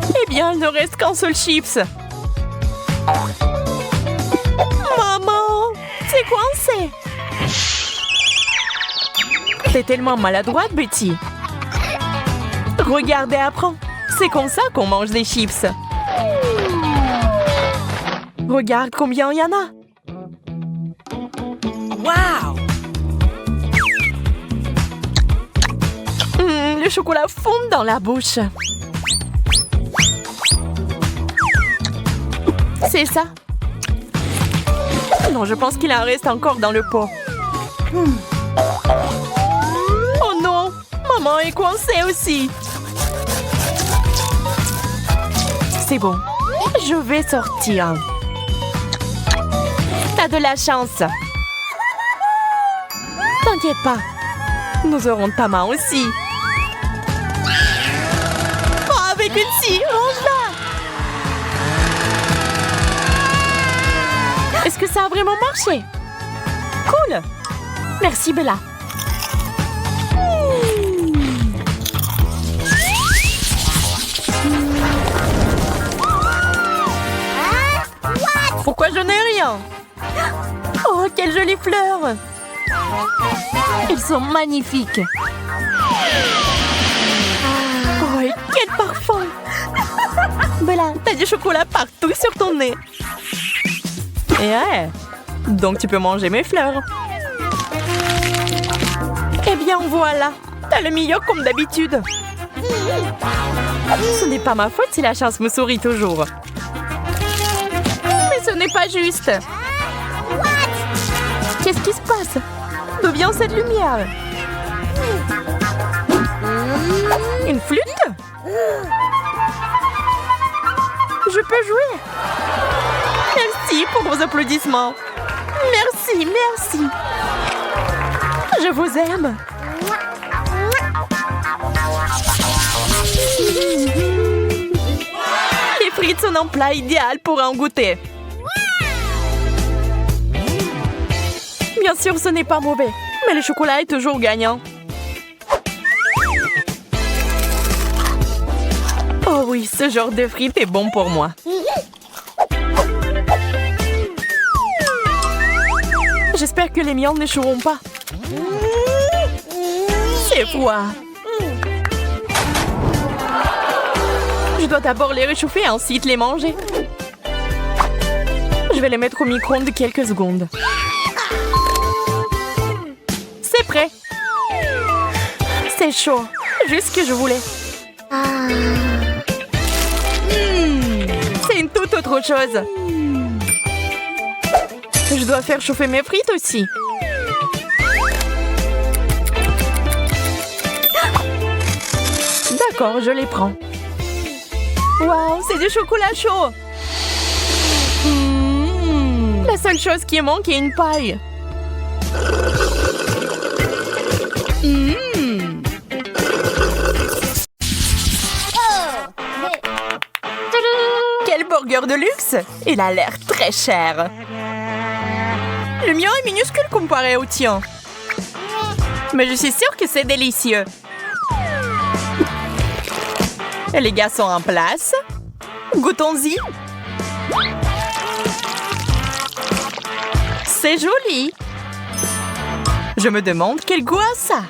Eh bien, il ne reste qu'un seul chips. Maman, c'est coincé. T'es tellement maladroite, Betty. Regarde et apprends. C'est comme ça qu'on mange des chips. Regarde combien il y en a. Wow! Le chocolat fond dans la bouche. C'est ça. Non, je pense qu'il en reste encore dans le pot. Oh non! Maman est coincée aussi. C'est bon. Je vais sortir. T'as de la chance. T'inquiète pas. Nous aurons ta main aussi. Oh, avec une scie, range-la. Est-ce que ça a vraiment marché? Cool. Merci, Bella. Pourquoi je n'ai rien? Oh, quelles jolies fleurs! Elles sont magnifiques. Oh, et quel parfum! Bella, t'as du chocolat partout sur ton nez. Et ouais, donc tu peux manger mes fleurs. Eh bien, voilà. T'as le meilleur comme d'habitude. Ce n'est pas ma faute si la chance me sourit toujours. Mais ce n'est pas juste. Qu'est-ce qui se passe? D'où vient cette lumière? Une flûte? Je peux jouer. Merci pour vos applaudissements. Merci, merci. Je vous aime. Les frites sont un plat idéal pour en goûter. Bien sûr, ce n'est pas mauvais, mais le chocolat est toujours gagnant. Oh oui, ce genre de frites est bon pour moi. J'espère que les miens ne n'échoueront pas. C'est froid. Je dois d'abord les réchauffer et ensuite les manger. Je vais les mettre au micro-ondes quelques secondes. C'est prêt. C'est chaud. Juste ce que je voulais. C'est une toute autre chose. Je dois faire chauffer mes frites aussi. D'accord, je les prends. Waouh, c'est du chocolat chaud. seule chose qui manque est une paille. Quel burger de luxe! Il a l'air très cher. Le mien est minuscule comparé au tien. Mais je suis sûre que c'est délicieux. Et les gars sont en place. Goûtons-y. C'est joli. Je me demande quel goût a ça.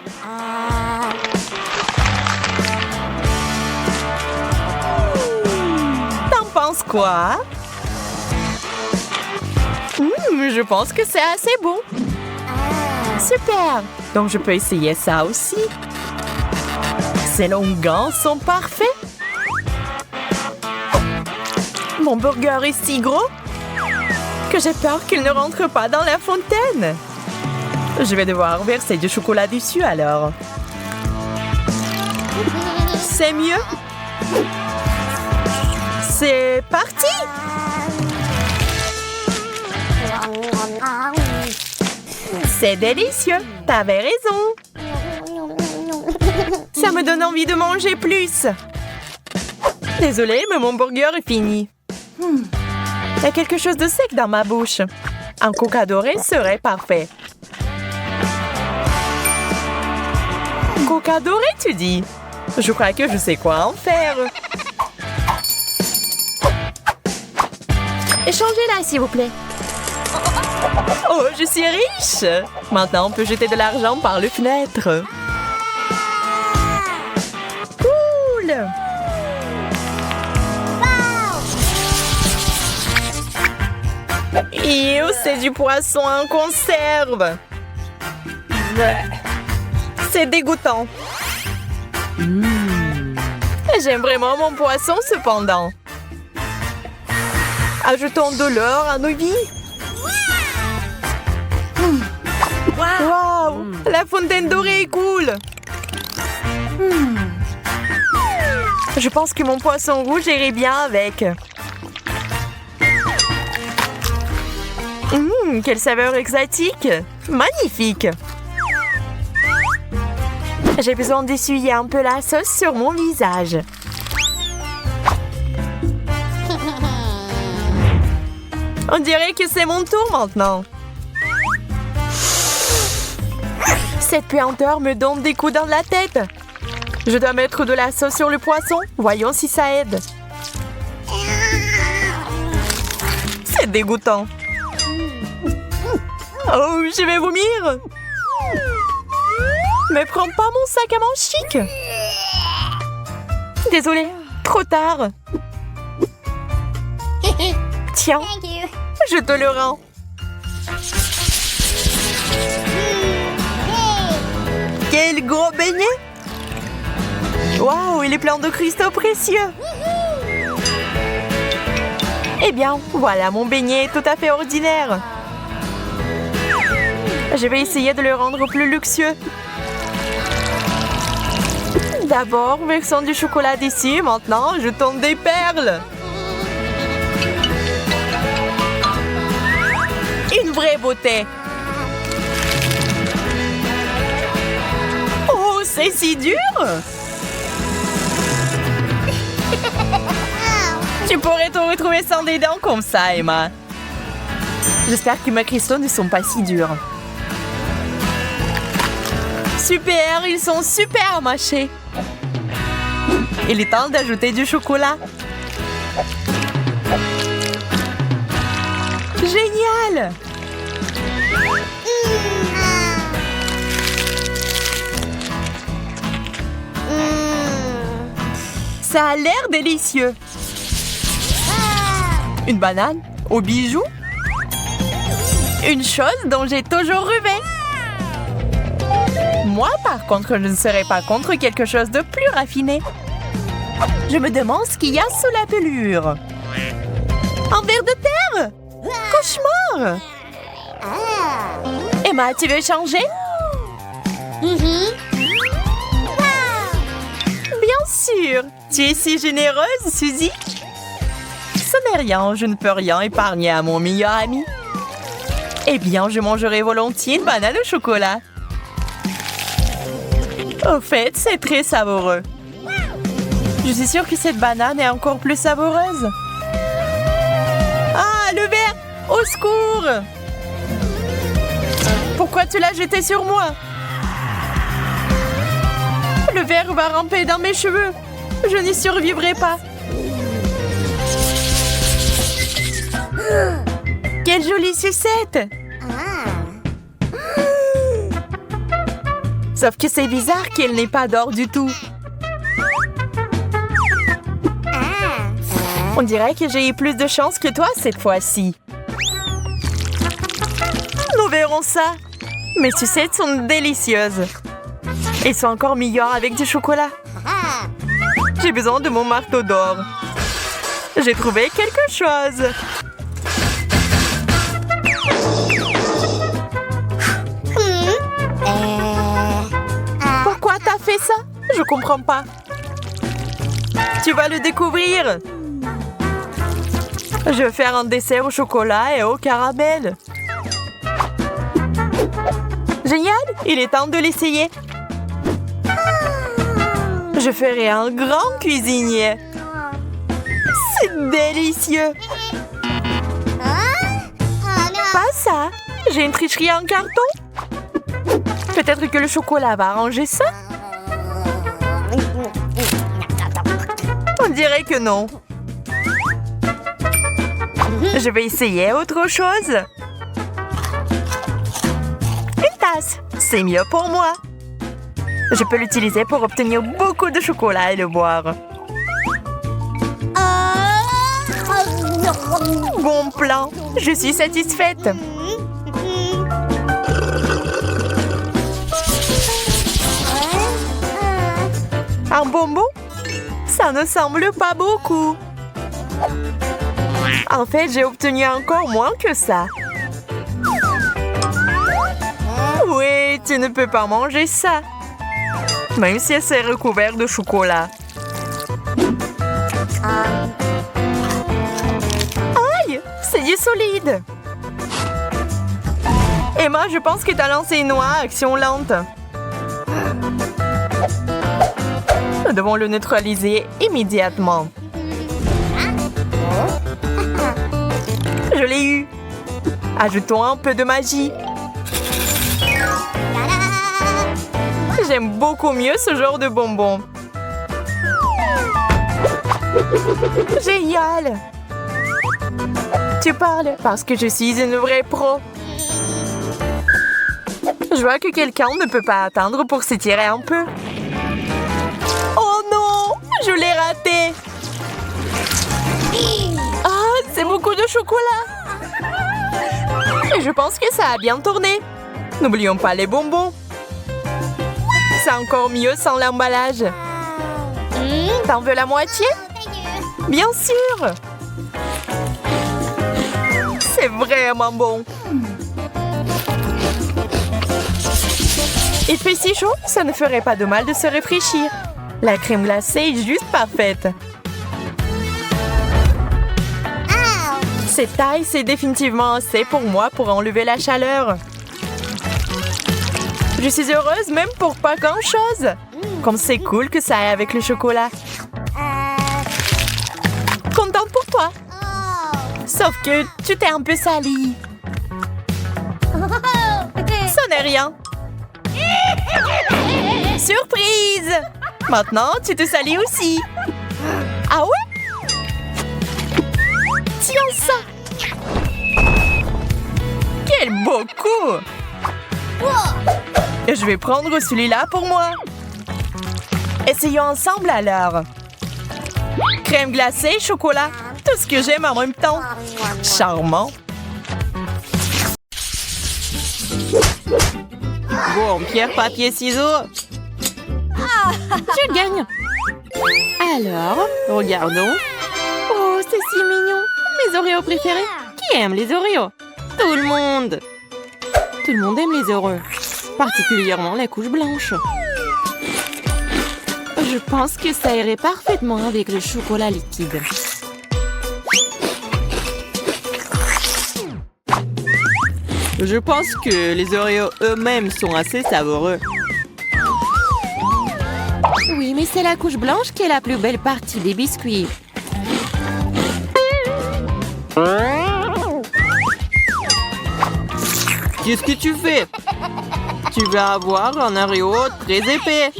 T'en penses quoi? Je pense que c'est assez bon. Super. Donc je peux essayer ça aussi. Ces longueurs sont parfaits. Mon burger est si gros que j'ai peur qu'il ne rentre pas dans la fontaine. Je vais devoir verser du chocolat dessus alors. C'est mieux. C'est parti! C'est délicieux. T'avais raison. Ça me donne envie de manger plus. Désolée, mais mon burger est fini. Il y a quelque chose de sec dans ma bouche. Un coca doré serait parfait. Coca doré, tu dis? Je crois que je sais quoi en faire. Échangez-la, s'il vous plaît. Oh, je suis riche! Maintenant, on peut jeter de l'argent par les fenêtres. Cool! Ew, c'est du poisson en conserve! C'est dégoûtant. J'aime vraiment mon poisson, cependant. Ajoutons de l'or à nos vies. Wow! La fontaine dorée est cool! Je pense que mon poisson rouge irait bien avec. Quelle saveur exotique! Magnifique! J'ai besoin d'essuyer un peu la sauce sur mon visage. On dirait que c'est mon tour maintenant. Cette puanteur me donne des coups dans la tête. Je dois mettre de la sauce sur le poisson. Voyons si ça aide. C'est dégoûtant. Oh, je vais vomir. Mais prends pas mon sac à main chic. Désolée, trop tard. Tiens, je te le rends. Quel gros beignet! Waouh, il est plein de cristaux précieux. Eh bien, voilà, mon beignet est tout à fait ordinaire. Je vais essayer de le rendre plus luxueux. D'abord, versons du chocolat dessus. Maintenant, jetons des perles. Une vraie beauté. Oh, c'est si dur! Tu pourrais te retrouver sans des dents comme ça, Emma. J'espère que mes cristaux ne sont pas si durs. Super, ils sont super mâchés. Il est temps d'ajouter du chocolat. Génial! Ça a l'air délicieux. Une banane aux bijoux. Une chose dont j'ai toujours rêvé. Moi, par contre, je ne serais pas contre quelque chose de plus raffiné. Je me demande ce qu'il y a sous la pelure. Un ver de terre? Cauchemar! Emma, tu veux changer? Bien sûr! Tu es si généreuse, Suzy. Ce n'est rien, je ne peux rien épargner à mon meilleur ami. Eh bien, je mangerai volontiers une banane au chocolat. Au fait, c'est très savoureux. Je suis sûre que cette banane est encore plus savoureuse. Ah, le verre! Au secours! Pourquoi tu l'as jeté sur moi? Le verre va ramper dans mes cheveux. Je n'y survivrai pas. Quelle jolie sucette! Sauf que c'est bizarre qu'elle n'ait pas d'or du tout. On dirait que j'ai eu plus de chance que toi cette fois-ci. Nous verrons ça. Mes sucettes sont délicieuses. Elles sont encore meilleures avec du chocolat. J'ai besoin de mon marteau d'or. J'ai trouvé quelque chose. Pourquoi t'as fait ça? Je comprends pas. Tu vas le découvrir. Je vais faire un dessert au chocolat et au caramel. Génial! Il est temps de l'essayer. Je ferai un grand cuisinier. C'est délicieux. Pas ça. J'ai une tricherie en carton. Peut-être que le chocolat va arranger ça. On dirait que non. Je vais essayer autre chose. Une tasse, c'est mieux pour moi. Je peux l'utiliser pour obtenir beaucoup de chocolat et le boire. Bon plan, je suis satisfaite. Un bonbon? Ça ne semble pas beaucoup. En fait, j'ai obtenu encore moins que ça. Oui, tu ne peux pas manger ça. Même si c'est recouvert de chocolat. Aïe! C'est du solide! Emma, je pense que t'as lancé une noix à action lente. Nous devons le neutraliser immédiatement. Je l'ai eu. Ajoutons un peu de magie. J'aime beaucoup mieux ce genre de bonbons. Génial! Tu parles parce que je suis une vraie pro. Je vois que quelqu'un ne peut pas attendre pour s'étirer un peu. Oh non! Je l'ai raté! Ah, c'est beaucoup de chocolat! Et je pense que ça a bien tourné. N'oublions pas les bonbons. C'est encore mieux sans l'emballage. T'en veux la moitié? Bien sûr! C'est vraiment bon. Il fait si chaud, ça ne ferait pas de mal de se rafraîchir. La crème glacée est juste parfaite. Cette taille, c'est définitivement assez pour moi pour enlever la chaleur. Je suis heureuse même pour pas grand-chose. Comme c'est cool que ça aille avec le chocolat. Contente pour toi. Sauf que tu t'es un peu salie. Ça n'est rien. Surprise! Maintenant, tu te salis aussi. Ah ouais? Tiens ça! Quel beau coup! Je vais prendre celui-là pour moi. Essayons ensemble alors. Crème glacée, chocolat. Tout ce que j'aime en même temps. Charmant. Bon, pierre, papier, ciseaux. Je gagne. Alors, regardons. Oh, c'est si mignon. Mes Oreos préférés. Qui aime les Oreos? Tout le monde. Tout le monde aime les Oreos. Particulièrement la couche blanche. Je pense que ça irait parfaitement avec le chocolat liquide. Je pense que les Oreos eux-mêmes sont assez savoureux. Oui, mais c'est la couche blanche qui est la plus belle partie des biscuits. Qu'est-ce que tu fais? Tu vas avoir un Oreo très épais.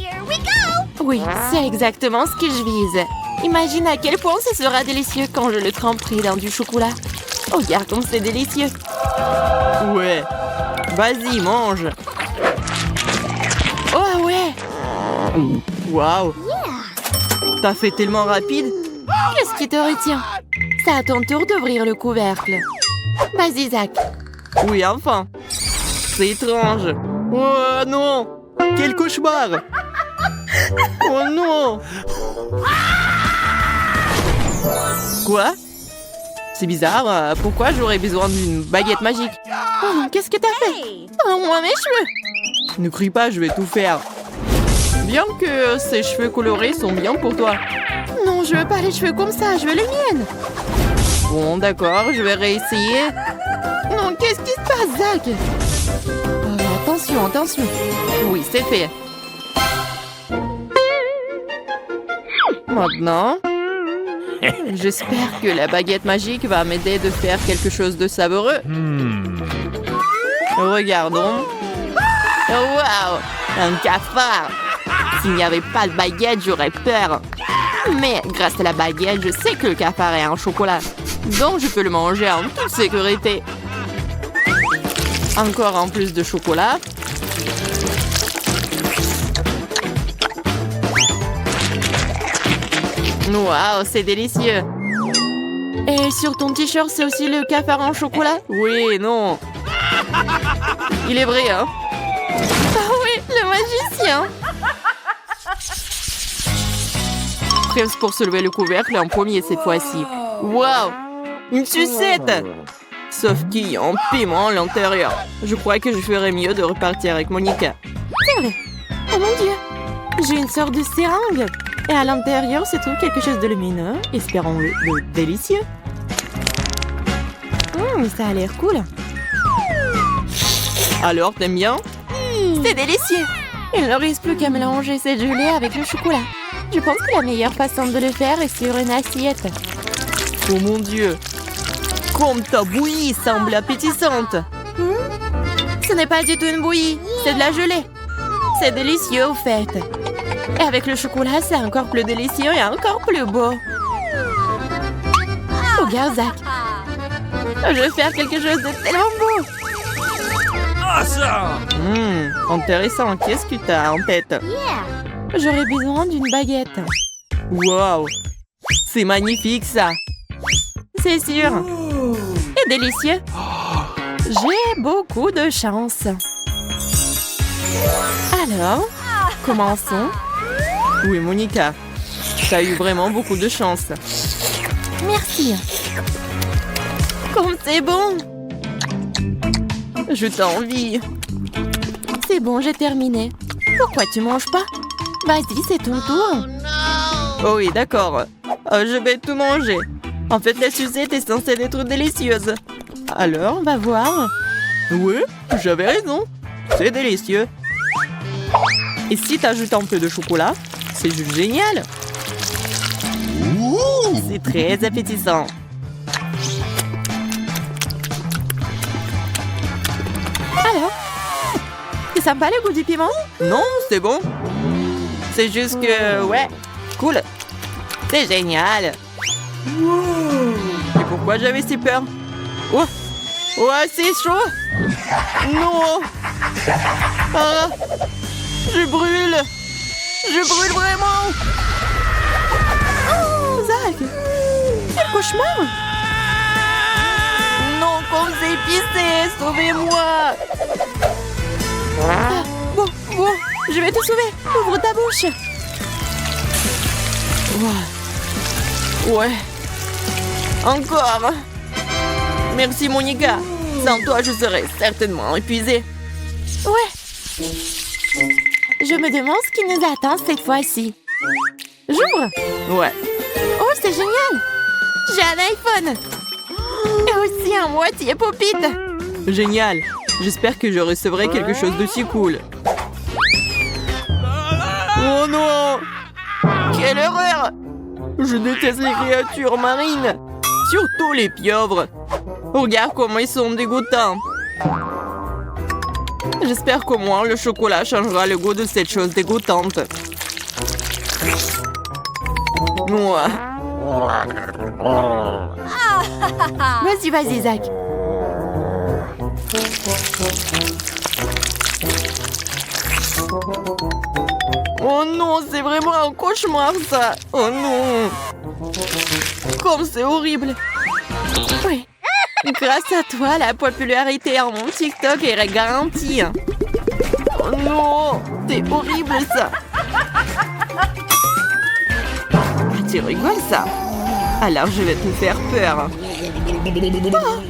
Oui, c'est exactement ce que je vise. Imagine à quel point ce sera délicieux quand je le tremperai dans du chocolat. Oh, regarde comme c'est délicieux. Ouais. Vas-y, mange. Oh ouais. Waouh. T'as fait tellement rapide. Qu'est-ce qui te retient? C'est à ton tour d'ouvrir le couvercle. Vas-y, Zach. Oui, enfin. C'est étrange. Oh non. Quel cauchemar. Oh non. Quoi? C'est bizarre. Pourquoi j'aurais besoin d'une baguette magique? Oh, qu'est-ce que t'as fait? Oh, moi, mes cheveux. Ne crie pas, je vais tout faire. Bien que ces cheveux colorés sont bien pour toi. Non, je veux pas les cheveux comme ça, je veux les miennes. Bon, d'accord, je vais réessayer. Non, qu'est-ce qui se passe, Zach? Oh, attention, attention. Oui, c'est fait. Maintenant, j'espère que la baguette magique va m'aider de faire quelque chose de savoureux. Regardons. Waouh! Un cafard! S'il n'y avait pas de baguette, j'aurais peur. Mais grâce à la baguette, je sais que le cafard est un chocolat. Donc je peux le manger en toute sécurité. Encore en plus de chocolat. Waouh, c'est délicieux. Et sur ton t-shirt, c'est aussi le cafard en chocolat? Oui, non. Il est vrai, hein? Ah oui, le magicien. Presse pour soulever le couvercle en premier cette fois-ci. Waouh! Une sucette! Sauf qu'il y a un piment à l'intérieur. Je crois que je ferais mieux de repartir avec Monica. C'est vrai. Oh mon Dieu. J'ai une sorte de seringue. Et à l'intérieur se trouve quelque chose de lumineux, espérons-le, de délicieux. Ça a l'air cool. Alors, t'aimes bien? C'est délicieux. Il ne reste plus qu'à mélanger cette gelée avec le chocolat. Je pense que la meilleure façon de le faire est sur une assiette. Oh mon Dieu! Comme ta bouillie semble appétissante! Ce n'est pas du tout une bouillie, c'est de la gelée. C'est délicieux au fait. Et avec le chocolat, c'est encore plus délicieux et encore plus beau. Regarde, Zach. Je vais faire quelque chose de tellement beau. Awesome! Intéressant. Qu'est-ce que t'as en tête? J'aurais besoin d'une baguette. Wow! C'est magnifique, ça! C'est sûr. Et délicieux. J'ai beaucoup de chance. Alors, commençons. Oui, Monica. T'as eu vraiment beaucoup de chance. Merci. Comme c'est bon. Je t'envie. C'est bon, j'ai terminé. Pourquoi tu manges pas? Vas-y, c'est ton tour. Oh oui, d'accord. Je vais tout manger. En fait, la sucette est censée être délicieuse. Alors, On va voir. oui, j'avais raison. C'est délicieux. Et si t'ajoutes un peu de chocolat, c'est juste génial. C'est très appétissant. Alors, c'est sympa le goût du piment? Non, c'est bon. C'est juste que, ouais, cool. C'est génial. Et pourquoi j'avais si peur? Oh, ouais, c'est chaud. Non. Ah, je brûle. Je brûle vraiment. Oh, Zach, quel cauchemar. Non, comme c'est épicé, sauvez-moi. Ah, bon, je vais te sauver. Ouvre ta bouche. Ouais. Encore. Merci, Monica. Sans toi, je serais certainement épuisée. Ouais. Je me demande ce qui nous attend cette fois-ci. J'ouvre. Ouais. Oh, c'est génial. J'ai un iPhone. Et aussi un moitié pop-it. Génial. J'espère que je recevrai quelque chose d'aussi cool. Oh non! Quelle horreur! Je déteste les créatures marines. Surtout les pieuvres. Regarde comment ils sont dégoûtants. J'espère qu'au moins le chocolat changera le goût de cette chose dégoûtante. Moi. Vas-y, vas-y, Zach. Oh non, c'est vraiment un cauchemar ça. Oh non. Comme c'est horrible. Oui. Grâce à toi, la popularité en mon TikTok est garantie. Oh non, c'est horrible ça. Ah, tu rigoles ça. Alors je vais te faire peur. Non,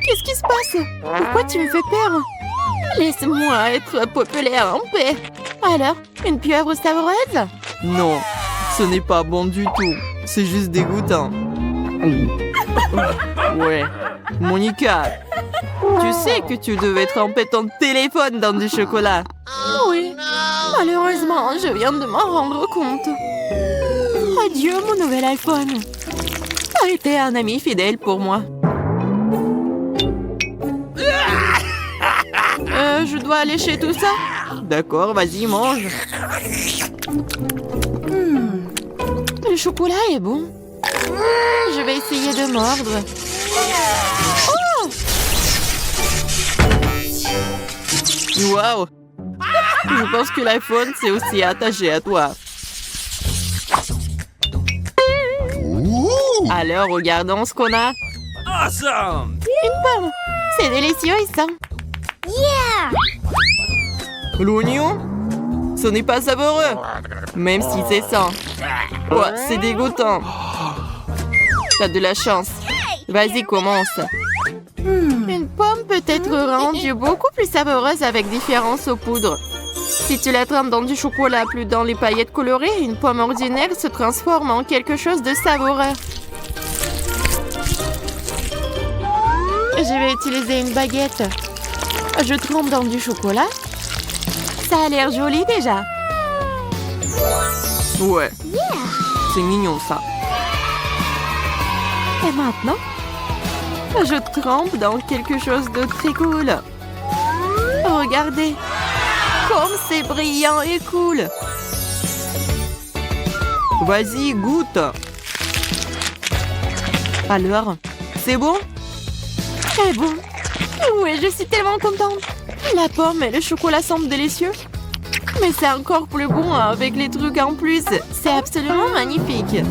qu'est-ce qui se passe? Pourquoi tu me fais peur? Laisse-moi être populaire en paix. Alors, une pieuvre savoureuse? Non, ce n'est pas bon du tout. C'est juste dégoûtant. Ouais, Monica, tu sais que tu devais tremper ton téléphone dans du chocolat. Oui. Malheureusement, je viens de m'en rendre compte. Adieu, mon nouvel iPhone. Tu as été un ami fidèle pour moi. Je dois lécher tout ça? D'accord, vas-y, mange. Le chocolat est bon. Je vais essayer de mordre. Oh! Waouh! Je pense que l'iPhone s'est aussi attaché à toi. Alors, regardons ce qu'on a. Awesome! Une pomme. C'est délicieux, ça. L'oignon? Ce n'est pas savoureux. Même si c'est ça. Oh, c'est dégoûtant. T'as de la chance. Vas-y, commence. Une pomme peut être rendue beaucoup plus savoureuse avec différents saupoudres. Si tu la trempes dans du chocolat plus dans les paillettes colorées, une pomme ordinaire se transforme en quelque chose de savoureux. Je vais utiliser une baguette. Je trempe dans du chocolat. Ça a l'air joli déjà. Ouais. C'est mignon ça. Et maintenant, je trempe dans quelque chose de très cool. Regardez. Comme c'est brillant et cool. Vas-y, goûte. Alors, c'est bon? très bon. Oui, je suis tellement contente. La pomme et le chocolat semblent délicieux. Mais c'est encore plus bon avec les trucs en plus. C'est absolument magnifique.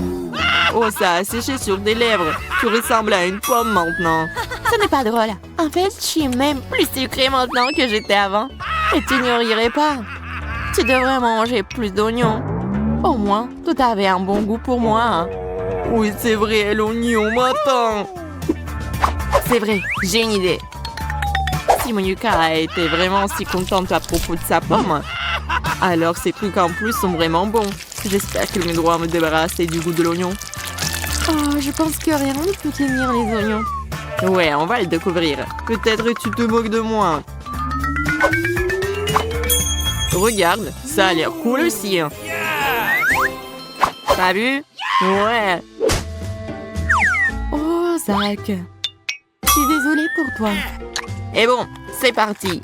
Oh, ça a séché sur tes lèvres. Tu ressembles à une pomme maintenant. Ce n'est pas drôle. En fait, je suis même plus sucrée maintenant que j'étais avant. Et tu n'y rirais pas. Tu devrais manger plus d'oignons. Au moins, tout avait un bon goût pour moi. Hein. Oui, c'est vrai, l'oignon m'attend. C'est vrai, j'ai une idée. Si Monica a été vraiment si contente à propos de sa pomme, alors ces trucs en plus sont vraiment bons. J'espère qu'elle me doit me débarrasser du goût de l'oignon. Oh, je pense que rien ne peut tenir les oignons. Ouais, on va le découvrir. Peut-être tu te moques de moi. Regarde, ça a l'air cool aussi. T'as vu? Ouais. Oh, Zach. Je suis désolée pour toi. Et bon, c'est parti.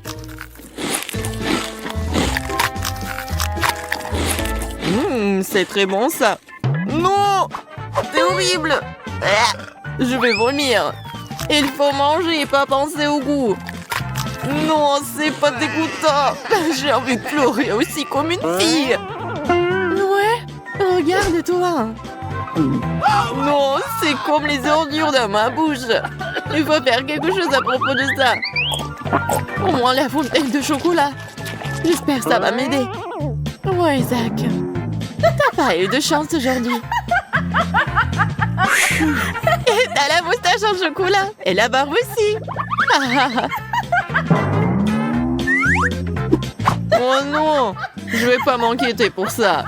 C'est très bon ça. Non! C'est horrible! Je vais vomir. Il faut manger et pas penser au goût. Non, c'est pas dégoûtant. J'ai envie de pleurer aussi comme une fille. Ouais, regarde-toi. Non, c'est comme les ordures dans ma bouche. Il faut faire quelque chose à propos de ça. Au moins la fontaine de chocolat. J'espère que ça va m'aider. Ouais, Zach. T'as pas eu de chance aujourd'hui. Et t'as la moustache en chocolat. Et la barbe aussi. Oh non, je vais pas m'inquiéter pour ça.